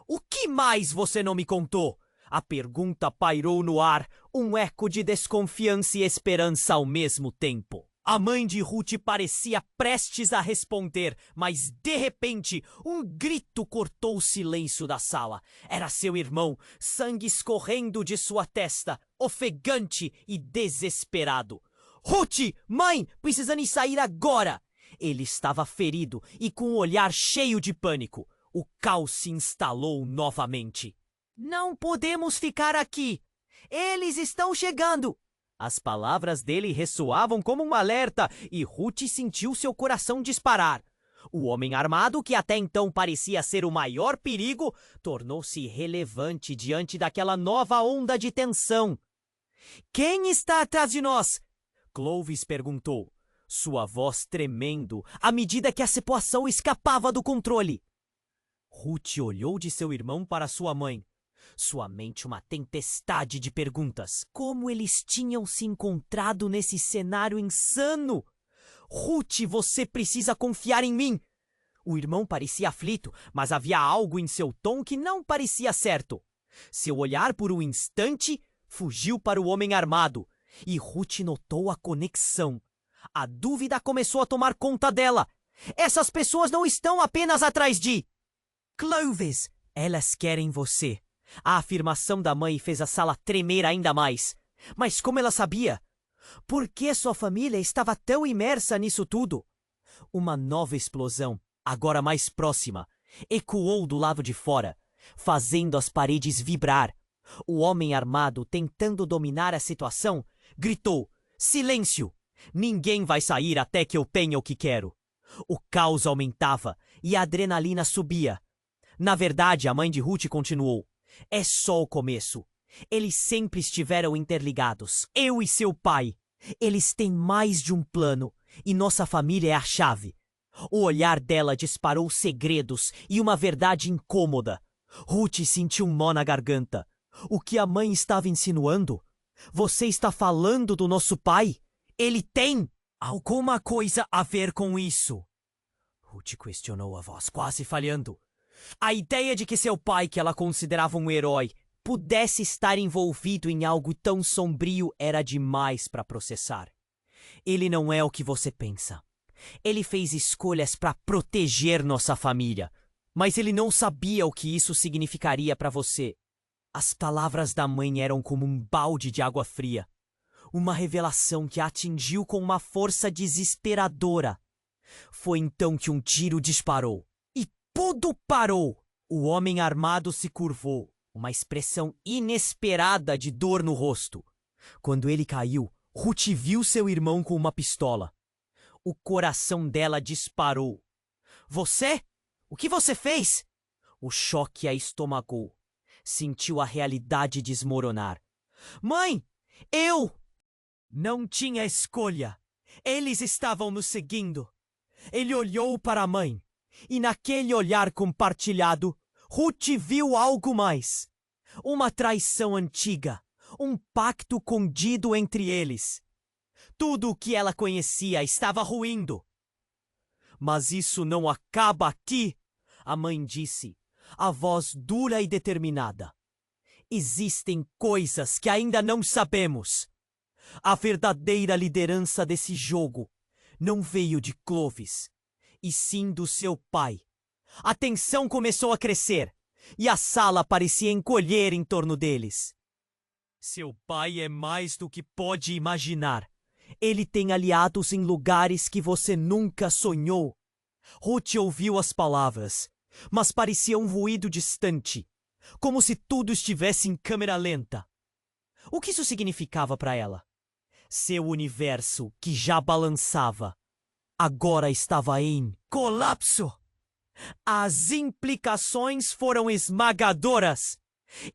O que mais você não me contou? A pergunta pairou no ar, um eco de desconfiança e esperança ao mesmo tempo. A mãe de Ruth parecia prestes a responder, mas de repente um grito cortou o silêncio da sala. Era seu irmão, sangue escorrendo de sua testa, ofegante e desesperado. Ruth, mãe, precisamos sair agora! Ele estava ferido e com o olhar cheio de pânico. O caos se instalou novamente. Não podemos ficar aqui! Eles estão chegando! As palavras dele ressoavam como um alerta e Ruth sentiu seu coração disparar. O homem armado, que até então parecia ser o maior perigo, tornou-se irrelevante diante daquela nova onda de tensão. Quem está atrás de nós? Clovis perguntou, sua voz tremendo à medida que a situação escapava do controle. Ruth olhou de seu irmão para sua mãe. Sua mente uma tempestade de perguntas. Como eles tinham se encontrado nesse cenário insano? Ruth, você precisa confiar em mim. O irmão parecia aflito, mas havia algo em seu tom que não parecia certo. Seu olhar por um instante fugiu para o homem armado, e Ruth notou a conexão. A dúvida começou a tomar conta dela. Essas pessoas não estão apenas atrás de Clovis. Elas querem você. A afirmação da mãe fez a sala tremer ainda mais. Mas como ela sabia? Por que sua família estava tão imersa nisso tudo? Uma nova explosão, agora mais próxima, ecoou do lado de fora, fazendo as paredes vibrar. O homem armado, tentando dominar a situação, gritou: silêncio! Ninguém vai sair até que eu tenha o que quero. O caos aumentava e a adrenalina subia. Na verdade, a mãe de Ruth continuou: é só o começo. Eles sempre estiveram interligados. Eu e seu pai. Eles têm mais de um plano. E nossa família é a chave. O olhar dela disparou segredos e uma verdade incômoda. Ruth sentiu um nó na garganta. O que a mãe estava insinuando? Você está falando do nosso pai? Ele tem alguma coisa a ver com isso? Ruth questionou, a voz quase falhando. A ideia de que seu pai, que ela considerava um herói, pudesse estar envolvido em algo tão sombrio era demais para processar. Ele não é o que você pensa. Ele fez escolhas para proteger nossa família, mas ele não sabia o que isso significaria para você. As palavras da mãe eram como um balde de água fria. Uma revelação que a atingiu com uma força desesperadora. Foi então que um tiro disparou. E tudo parou. O homem armado se curvou, uma expressão inesperada de dor no rosto. Quando ele caiu, Ruth viu seu irmão com uma pistola. O coração dela disparou. Você? O que você fez? O choque a estomagou. Sentiu a realidade desmoronar. Mãe, eu não tinha escolha. Eles estavam nos seguindo. Ele olhou para a mãe, e naquele olhar compartilhado, Ruth viu algo mais. Uma traição antiga, um pacto condido entre eles. Tudo o que ela conhecia estava ruindo. Mas isso não acaba aqui, a mãe disse, a voz dura e determinada. Existem coisas que ainda não sabemos. A verdadeira liderança desse jogo não veio de Clovis, e sim do seu pai. A tensão começou a crescer, e a sala parecia encolher em torno deles. Seu pai é mais do que pode imaginar. Ele tem aliados em lugares que você nunca sonhou. Ruth ouviu as palavras, mas parecia um ruído distante, como se tudo estivesse em câmera lenta. O que isso significava para ela? Seu universo, que já balançava, agora estava em colapso. As implicações foram esmagadoras.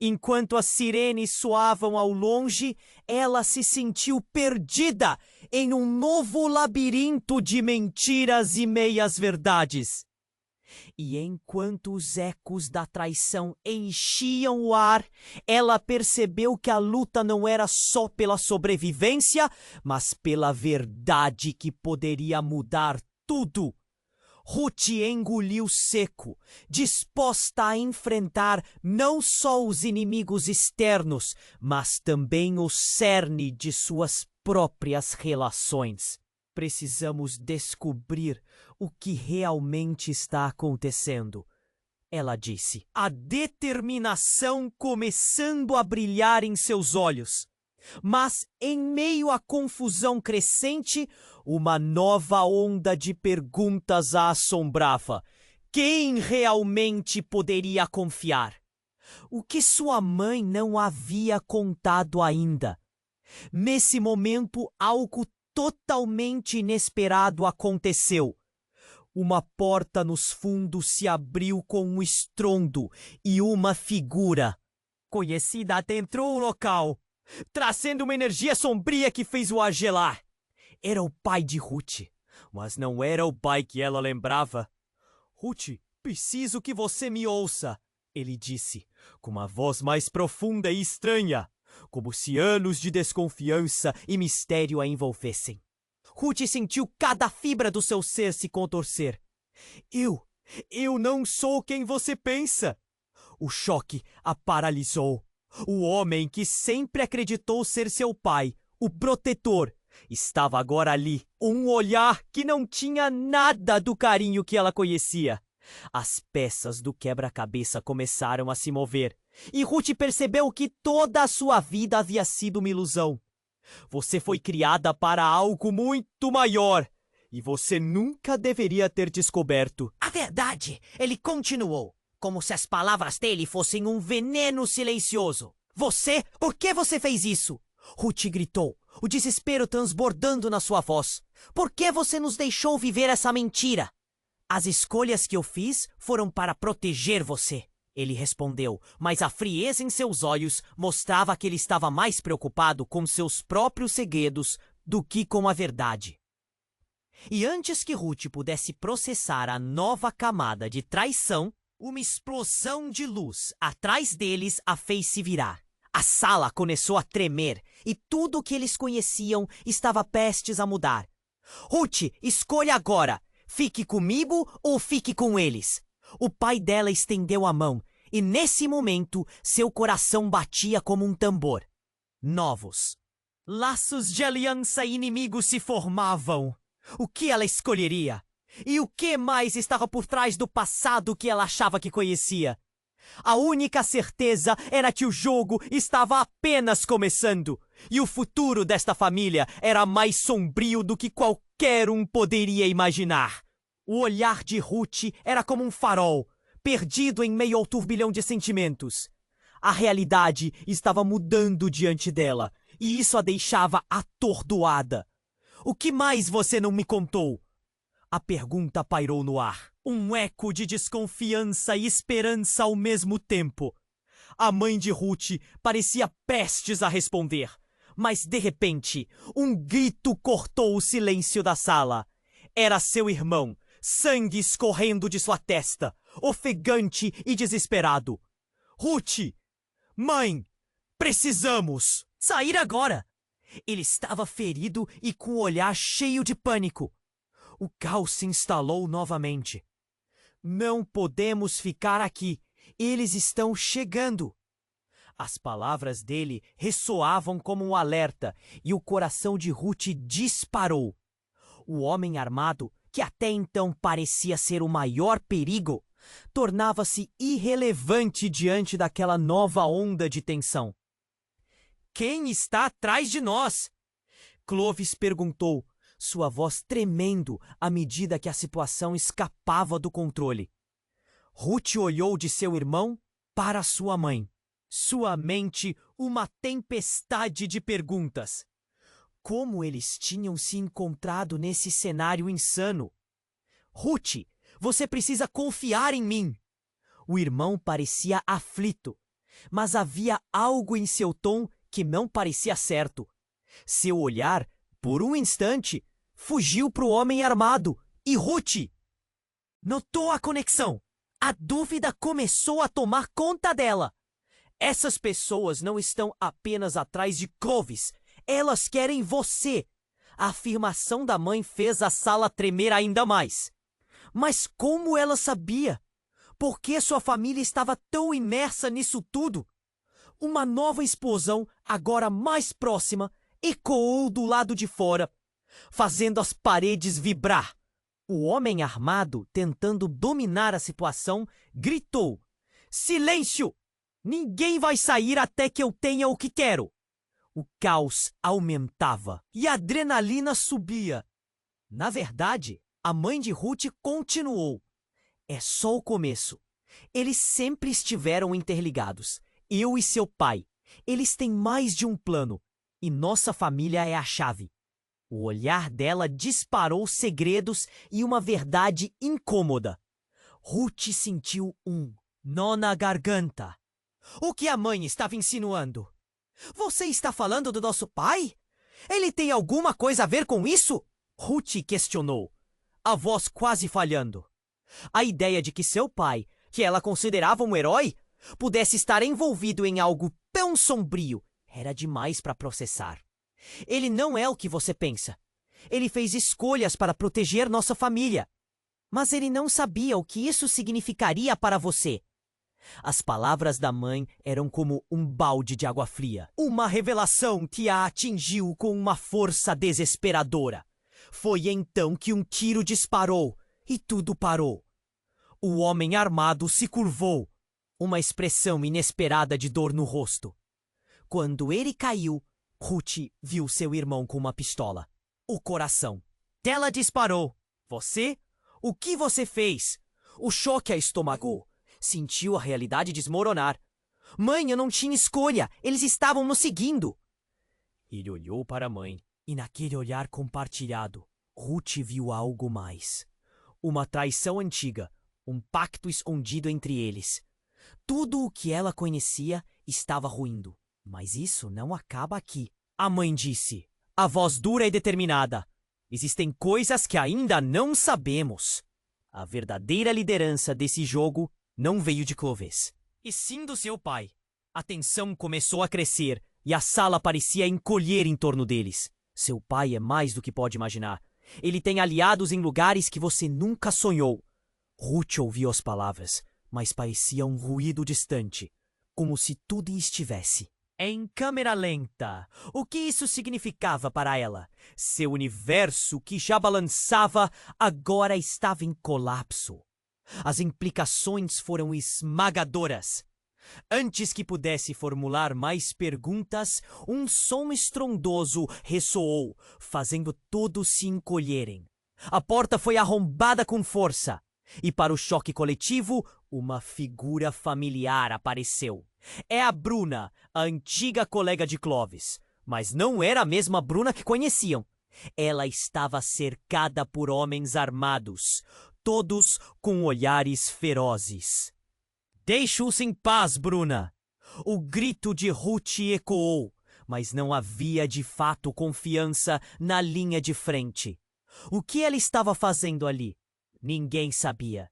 Enquanto as sirenes soavam ao longe, ela se sentiu perdida em um novo labirinto de mentiras e meias-verdades. E enquanto os ecos da traição enchiam o ar, ela percebeu que a luta não era só pela sobrevivência, mas pela verdade que poderia mudar tudo. Ruth engoliu seco, disposta a enfrentar não só os inimigos externos, mas também o cerne de suas próprias relações. Precisamos descobrir o que realmente está acontecendo, ela disse, a determinação começando a brilhar em seus olhos. Mas, em meio à confusão crescente, uma nova onda de perguntas a assombrava. Quem realmente poderia confiar? O que sua mãe não havia contado ainda? Nesse momento, algo totalmente inesperado aconteceu. Uma porta nos fundos se abriu com um estrondo e uma figura conhecida adentrou o local, trazendo uma energia sombria que fez o ar gelar. Era o pai de Ruth, mas não era o pai que ela lembrava. Ruth, preciso que você me ouça, ele disse, com uma voz mais profunda e estranha, como se anos de desconfiança e mistério a envolvessem. Ruth sentiu cada fibra do seu ser se contorcer. Eu não sou quem você pensa. O choque a paralisou. O homem que sempre acreditou ser seu pai, o protetor, estava agora ali, um olhar que não tinha nada do carinho que ela conhecia. As peças do quebra-cabeça começaram a se mover, e Ruth percebeu que toda a sua vida havia sido uma ilusão. Você foi criada para algo muito maior, e você nunca deveria ter descoberto. A verdade, ele continuou, como se as palavras dele fossem um veneno silencioso. Você? Por que você fez isso? Ruth gritou, o desespero transbordando na sua voz. Por que você nos deixou viver essa mentira? As escolhas que eu fiz foram para proteger você, ele respondeu, mas a frieza em seus olhos mostrava que ele estava mais preocupado com seus próprios segredos do que com a verdade. E antes que Ruth pudesse processar a nova camada de traição, uma explosão de luz atrás deles a fez se virar. A sala começou a tremer e tudo o que eles conheciam estava prestes a mudar. Ruth, escolha agora! Fique comigo ou fique com eles? O pai dela estendeu a mão e nesse momento seu coração batia como um tambor. Novos laços de aliança inimigos se formavam. O que ela escolheria? E o que mais estava por trás do passado que ela achava que conhecia? A única certeza era que o jogo estava apenas começando, e o futuro desta família era mais sombrio do que qualquer um poderia imaginar. O olhar de Ruth era como um farol, perdido em meio ao turbilhão de sentimentos. A realidade estava mudando diante dela, e isso a deixava atordoada. O que mais você não me contou? A pergunta pairou no ar, um eco de desconfiança e esperança ao mesmo tempo. A mãe de Ruth parecia prestes a responder, mas de repente, um grito cortou o silêncio da sala. Era seu irmão, sangue escorrendo de sua testa, ofegante e desesperado. Ruth! Mãe! Precisamos sair agora! Ele estava ferido e com o olhar cheio de pânico. O caos se instalou novamente. Não podemos ficar aqui. Eles estão chegando. As palavras dele ressoavam como um alerta e o coração de Ruth disparou. O homem armado, que até então parecia ser o maior perigo, tornava-se irrelevante diante daquela nova onda de tensão. Quem está atrás de nós? Clovis perguntou, sua voz tremendo à medida que a situação escapava do controle. Ruth olhou de seu irmão para sua mãe. Sua mente uma tempestade de perguntas. Como eles tinham se encontrado nesse cenário insano? Ruth, você precisa confiar em mim. O irmão parecia aflito, mas havia algo em seu tom que não parecia certo. Seu olhar, por um instante, fugiu para o homem armado e Ruth notou a conexão. A dúvida começou a tomar conta dela. Essas pessoas não estão apenas atrás de Clovis, elas querem você. A afirmação da mãe fez a sala tremer ainda mais. Mas como ela sabia? Por que sua família estava tão imersa nisso tudo? Uma nova explosão, agora mais próxima, ecoou do lado de fora, fazendo as paredes vibrar. O homem armado, tentando dominar a situação, gritou: Silêncio! Ninguém vai sair até que eu tenha o que quero! O caos aumentava e a adrenalina subia. Na verdade, a mãe de Ruth continuou. É só o começo. Eles sempre estiveram interligados. Eu e seu pai. Eles têm mais de um plano. E nossa família é a chave. O olhar dela disparou segredos e uma verdade incômoda. Ruth sentiu um nó na garganta. O que a mãe estava insinuando? Você está falando do nosso pai? Ele tem alguma coisa a ver com isso? Ruth questionou, a voz quase falhando. A ideia de que seu pai, que ela considerava um herói, pudesse estar envolvido em algo tão sombrio era demais para processar. Ele não é o que você pensa. Ele fez escolhas para proteger nossa família. Mas ele não sabia o que isso significaria para você. As palavras da mãe eram como um balde de água fria. Uma revelação que a atingiu com uma força desesperadora. Foi então que um tiro disparou e tudo parou. O homem armado se curvou, uma expressão inesperada de dor no rosto. Quando ele caiu, Ruth viu seu irmão com uma pistola. O coração dela disparou. Você? O que você fez? O choque a estomagou. Sentiu a realidade desmoronar. Mãe, eu não tinha escolha. Eles estavam nos seguindo. Ele olhou para a mãe e naquele olhar compartilhado, Ruth viu algo mais. Uma traição antiga, um pacto escondido entre eles. Tudo o que ela conhecia estava ruindo. Mas isso não acaba aqui. A mãe disse, a voz dura e determinada. Existem coisas que ainda não sabemos. A verdadeira liderança desse jogo não veio de Clovis, e sim do seu pai. A tensão começou a crescer e a sala parecia encolher em torno deles. Seu pai é mais do que pode imaginar. Ele tem aliados em lugares que você nunca sonhou. Ruth ouviu as palavras, mas parecia um ruído distante, como se tudo estivesse em câmera lenta. O que isso significava para ela? Seu universo, que já balançava, agora estava em colapso. As implicações foram esmagadoras. Antes que pudesse formular mais perguntas, um som estrondoso ressoou, fazendo todos se encolherem. A porta foi arrombada com força, e para o choque coletivo, uma figura familiar apareceu. É a Bruna, a antiga colega de Clovis, mas não era a mesma Bruna que conheciam. Ela estava cercada por homens armados, todos com olhares ferozes. Deixe-os em paz, Bruna! O grito de Ruth ecoou, mas não havia de fato confiança na linha de frente. O que ela estava fazendo ali? Ninguém sabia.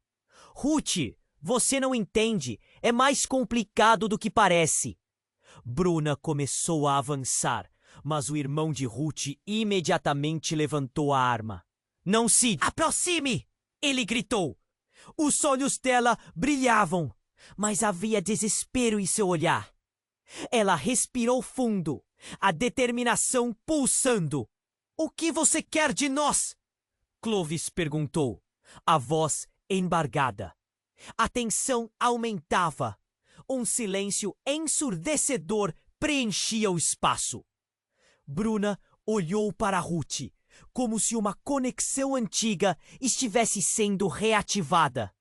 Ruth, você não entende. É mais complicado do que parece. Bruna começou a avançar, mas o irmão de Ruth imediatamente levantou a arma. Não se aproxime! Ele gritou. Os olhos dela brilhavam, mas havia desespero em seu olhar. Ela respirou fundo, a determinação pulsando. O que você quer de nós? Clovis perguntou, a voz embargada. A tensão aumentava. Um silêncio ensurdecedor preenchia o espaço. Bruna olhou para Ruth, como se uma conexão antiga estivesse sendo reativada.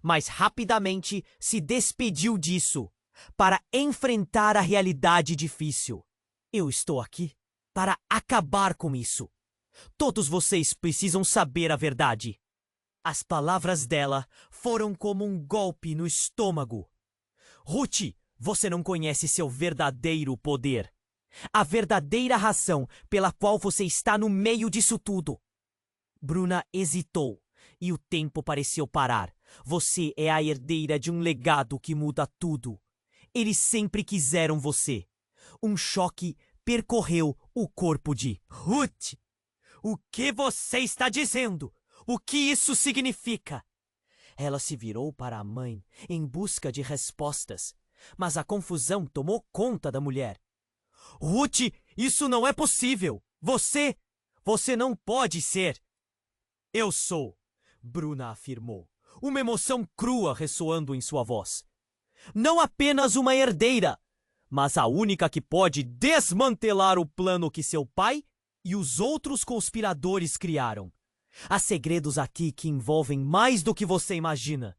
Mas rapidamente se despediu disso, para enfrentar a realidade difícil. Eu estou aqui para acabar com isso. Todos vocês precisam saber a verdade. As palavras dela foram como um golpe no estômago. Ruth, você não conhece seu verdadeiro poder. A verdadeira razão pela qual você está no meio disso tudo. Bruna hesitou, e o tempo pareceu parar. Você é a herdeira de um legado que muda tudo. Eles sempre quiseram você. Um choque percorreu o corpo de Ruth. O que você está dizendo? O que isso significa? Ela se virou para a mãe em busca de respostas, mas a confusão tomou conta da mulher. Ruth, isso não é possível! Você não pode ser! Eu sou, Bruna afirmou, uma emoção crua ressoando em sua voz. Não apenas uma herdeira, mas a única que pode desmantelar o plano que seu pai e os outros conspiradores criaram. Há segredos aqui que envolvem mais do que você imagina.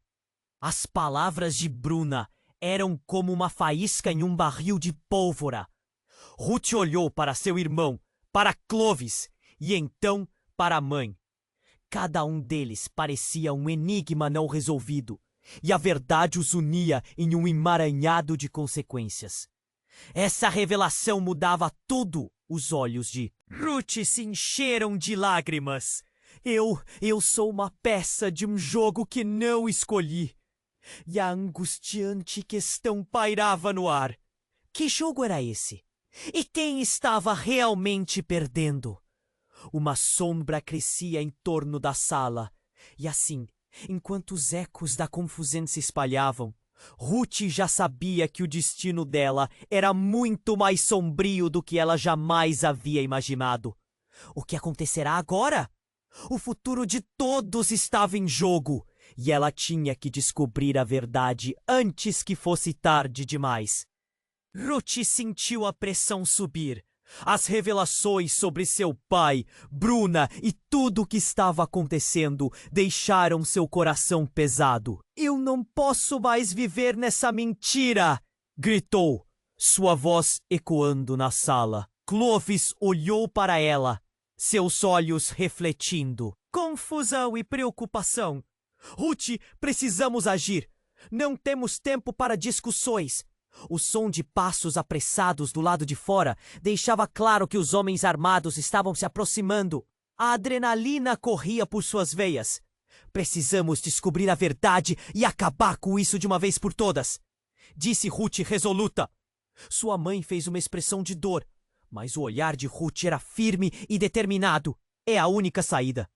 As palavras de Bruna eram como uma faísca em um barril de pólvora. Ruth olhou para seu irmão, para Clovis e então para a mãe. Cada um deles parecia um enigma não resolvido, e a verdade os unia em um emaranhado de consequências. Essa revelação mudava tudo. Os olhos de Ruth se encheram de lágrimas. Eu sou uma peça de um jogo que não escolhi. E a angustiante questão pairava no ar. Que jogo era esse? E quem estava realmente perdendo? Uma sombra crescia em torno da sala. E assim, enquanto os ecos da confusão se espalhavam, Ruth já sabia que o destino dela era muito mais sombrio do que ela jamais havia imaginado. O que acontecerá agora? O futuro de todos estava em jogo, e ela tinha que descobrir a verdade antes que fosse tarde demais. Ruth sentiu a pressão subir. As revelações sobre seu pai, Bruna e tudo o que estava acontecendo deixaram seu coração pesado. Eu não posso mais viver nessa mentira! Gritou, sua voz ecoando na sala. Clovis olhou para ela, seus olhos refletindo. Confusão e preocupação. Ruth, precisamos agir. Não temos tempo para discussões. O som de passos apressados do lado de fora deixava claro que os homens armados estavam se aproximando. A adrenalina corria por suas veias. Precisamos descobrir a verdade e acabar com isso de uma vez por todas, disse Ruth resoluta. Sua mãe fez uma expressão de dor, mas o olhar de Ruth era firme e determinado. É a única saída.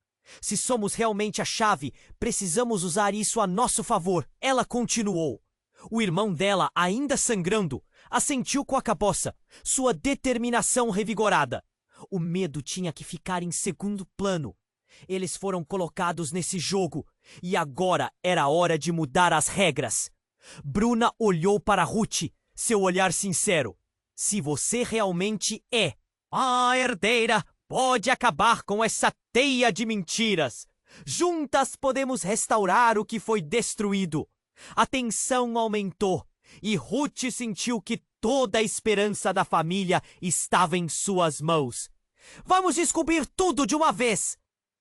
Se somos realmente a chave, precisamos usar isso a nosso favor. Ela continuou. O irmão dela, ainda sangrando, assentiu com a cabeça, sua determinação revigorada. O medo tinha que ficar em segundo plano. Eles foram colocados nesse jogo e agora era hora de mudar as regras. Bruna olhou para Ruth, seu olhar sincero. Se você realmente é a herdeira, pode acabar com essa teia de mentiras. Juntas podemos restaurar o que foi destruído. A tensão aumentou e Ruth sentiu que toda a esperança da família estava em suas mãos. Vamos descobrir tudo de uma vez!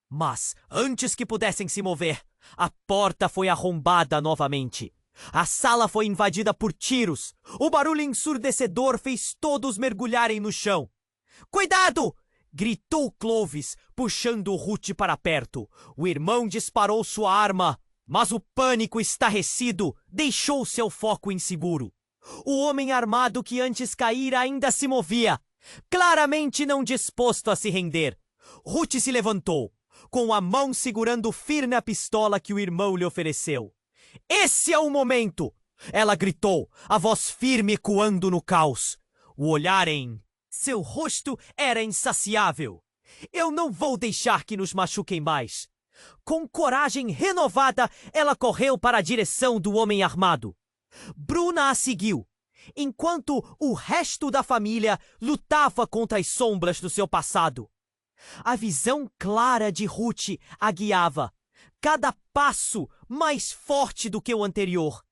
Mas, antes que pudessem se mover, a porta foi arrombada novamente. A sala foi invadida por tiros. O barulho ensurdecedor fez todos mergulharem no chão. Cuidado! Gritou Clovis, puxando Ruth para perto. O irmão disparou sua arma, mas o pânico estarrecido deixou seu foco inseguro. O homem armado que antes caíra ainda se movia, claramente não disposto a se render. Ruth se levantou, com a mão segurando firme a pistola que o irmão lhe ofereceu. Esse é o momento! Ela gritou, a voz firme ecoando no caos. O olhar em seu rosto era insaciável. Eu não vou deixar que nos machuquem mais. Com coragem renovada, ela correu para a direção do homem armado. Bruna a seguiu, enquanto o resto da família lutava contra as sombras do seu passado. A visão clara de Ruth a guiava, cada passo mais forte do que o anterior.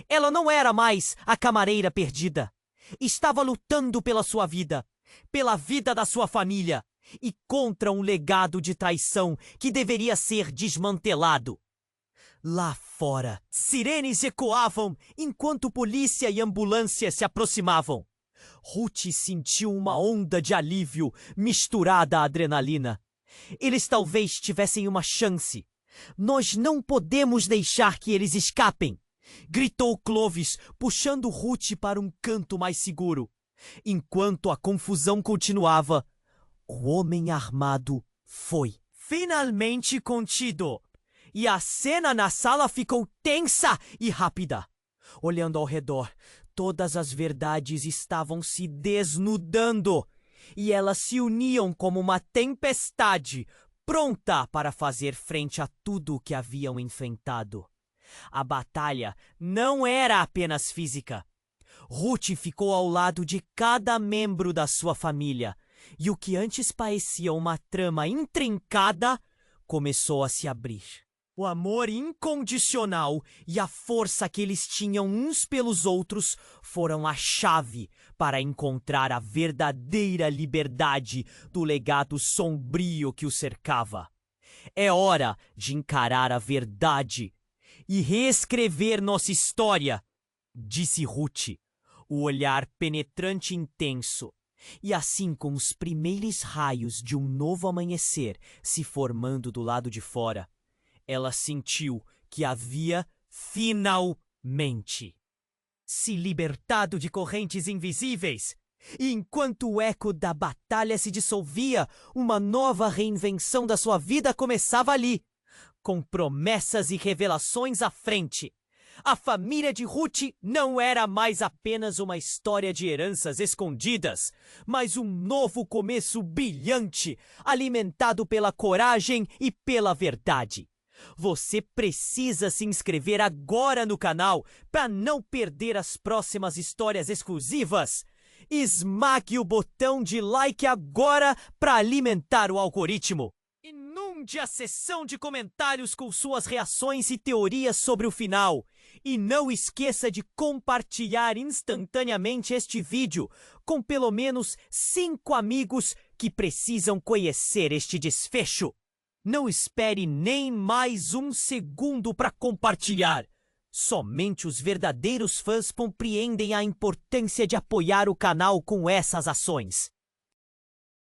Ela não era mais a camareira perdida. Estava lutando pela sua vida, pela vida da sua família e contra um legado de traição que deveria ser desmantelado. Lá fora, sirenes ecoavam enquanto polícia e ambulância se aproximavam. Ruth sentiu uma onda de alívio misturada à adrenalina. Eles talvez tivessem uma chance. Nós não podemos deixar que eles escapem! Gritou Clovis, puxando Ruth para um canto mais seguro. Enquanto a confusão continuava, o homem armado foi finalmente contido. E a cena na sala ficou tensa e rápida. Olhando ao redor, todas as verdades estavam se desnudando. E elas se uniam como uma tempestade, pronta para fazer frente a tudo o que haviam enfrentado. A batalha não era apenas física. Ruth ficou ao lado de cada membro da sua família, e o que antes parecia uma trama intrincada começou a se abrir. O amor incondicional e a força que eles tinham uns pelos outros foram a chave para encontrar a verdadeira liberdade do legado sombrio que o cercava. É hora de encarar a verdade e reescrever nossa história, disse Ruth, o olhar penetrante e intenso. E assim, com os primeiros raios de um novo amanhecer se formando do lado de fora, ela sentiu que havia finalmente se libertado de correntes invisíveis. E enquanto o eco da batalha se dissolvia, uma nova reinvenção da sua vida começava ali, com promessas e revelações à frente. A família de Ruth não era mais apenas uma história de heranças escondidas, mas um novo começo brilhante, alimentado pela coragem e pela verdade. Você precisa se inscrever agora no canal para não perder as próximas histórias exclusivas. Esmague o botão de like agora para alimentar o algoritmo. Inunde a seção de comentários com suas reações e teorias sobre o final. E não esqueça de compartilhar instantaneamente este vídeo com pelo menos 5 amigos que precisam conhecer este desfecho. Não espere nem mais um segundo para compartilhar. Somente os verdadeiros fãs compreendem a importância de apoiar o canal com essas ações.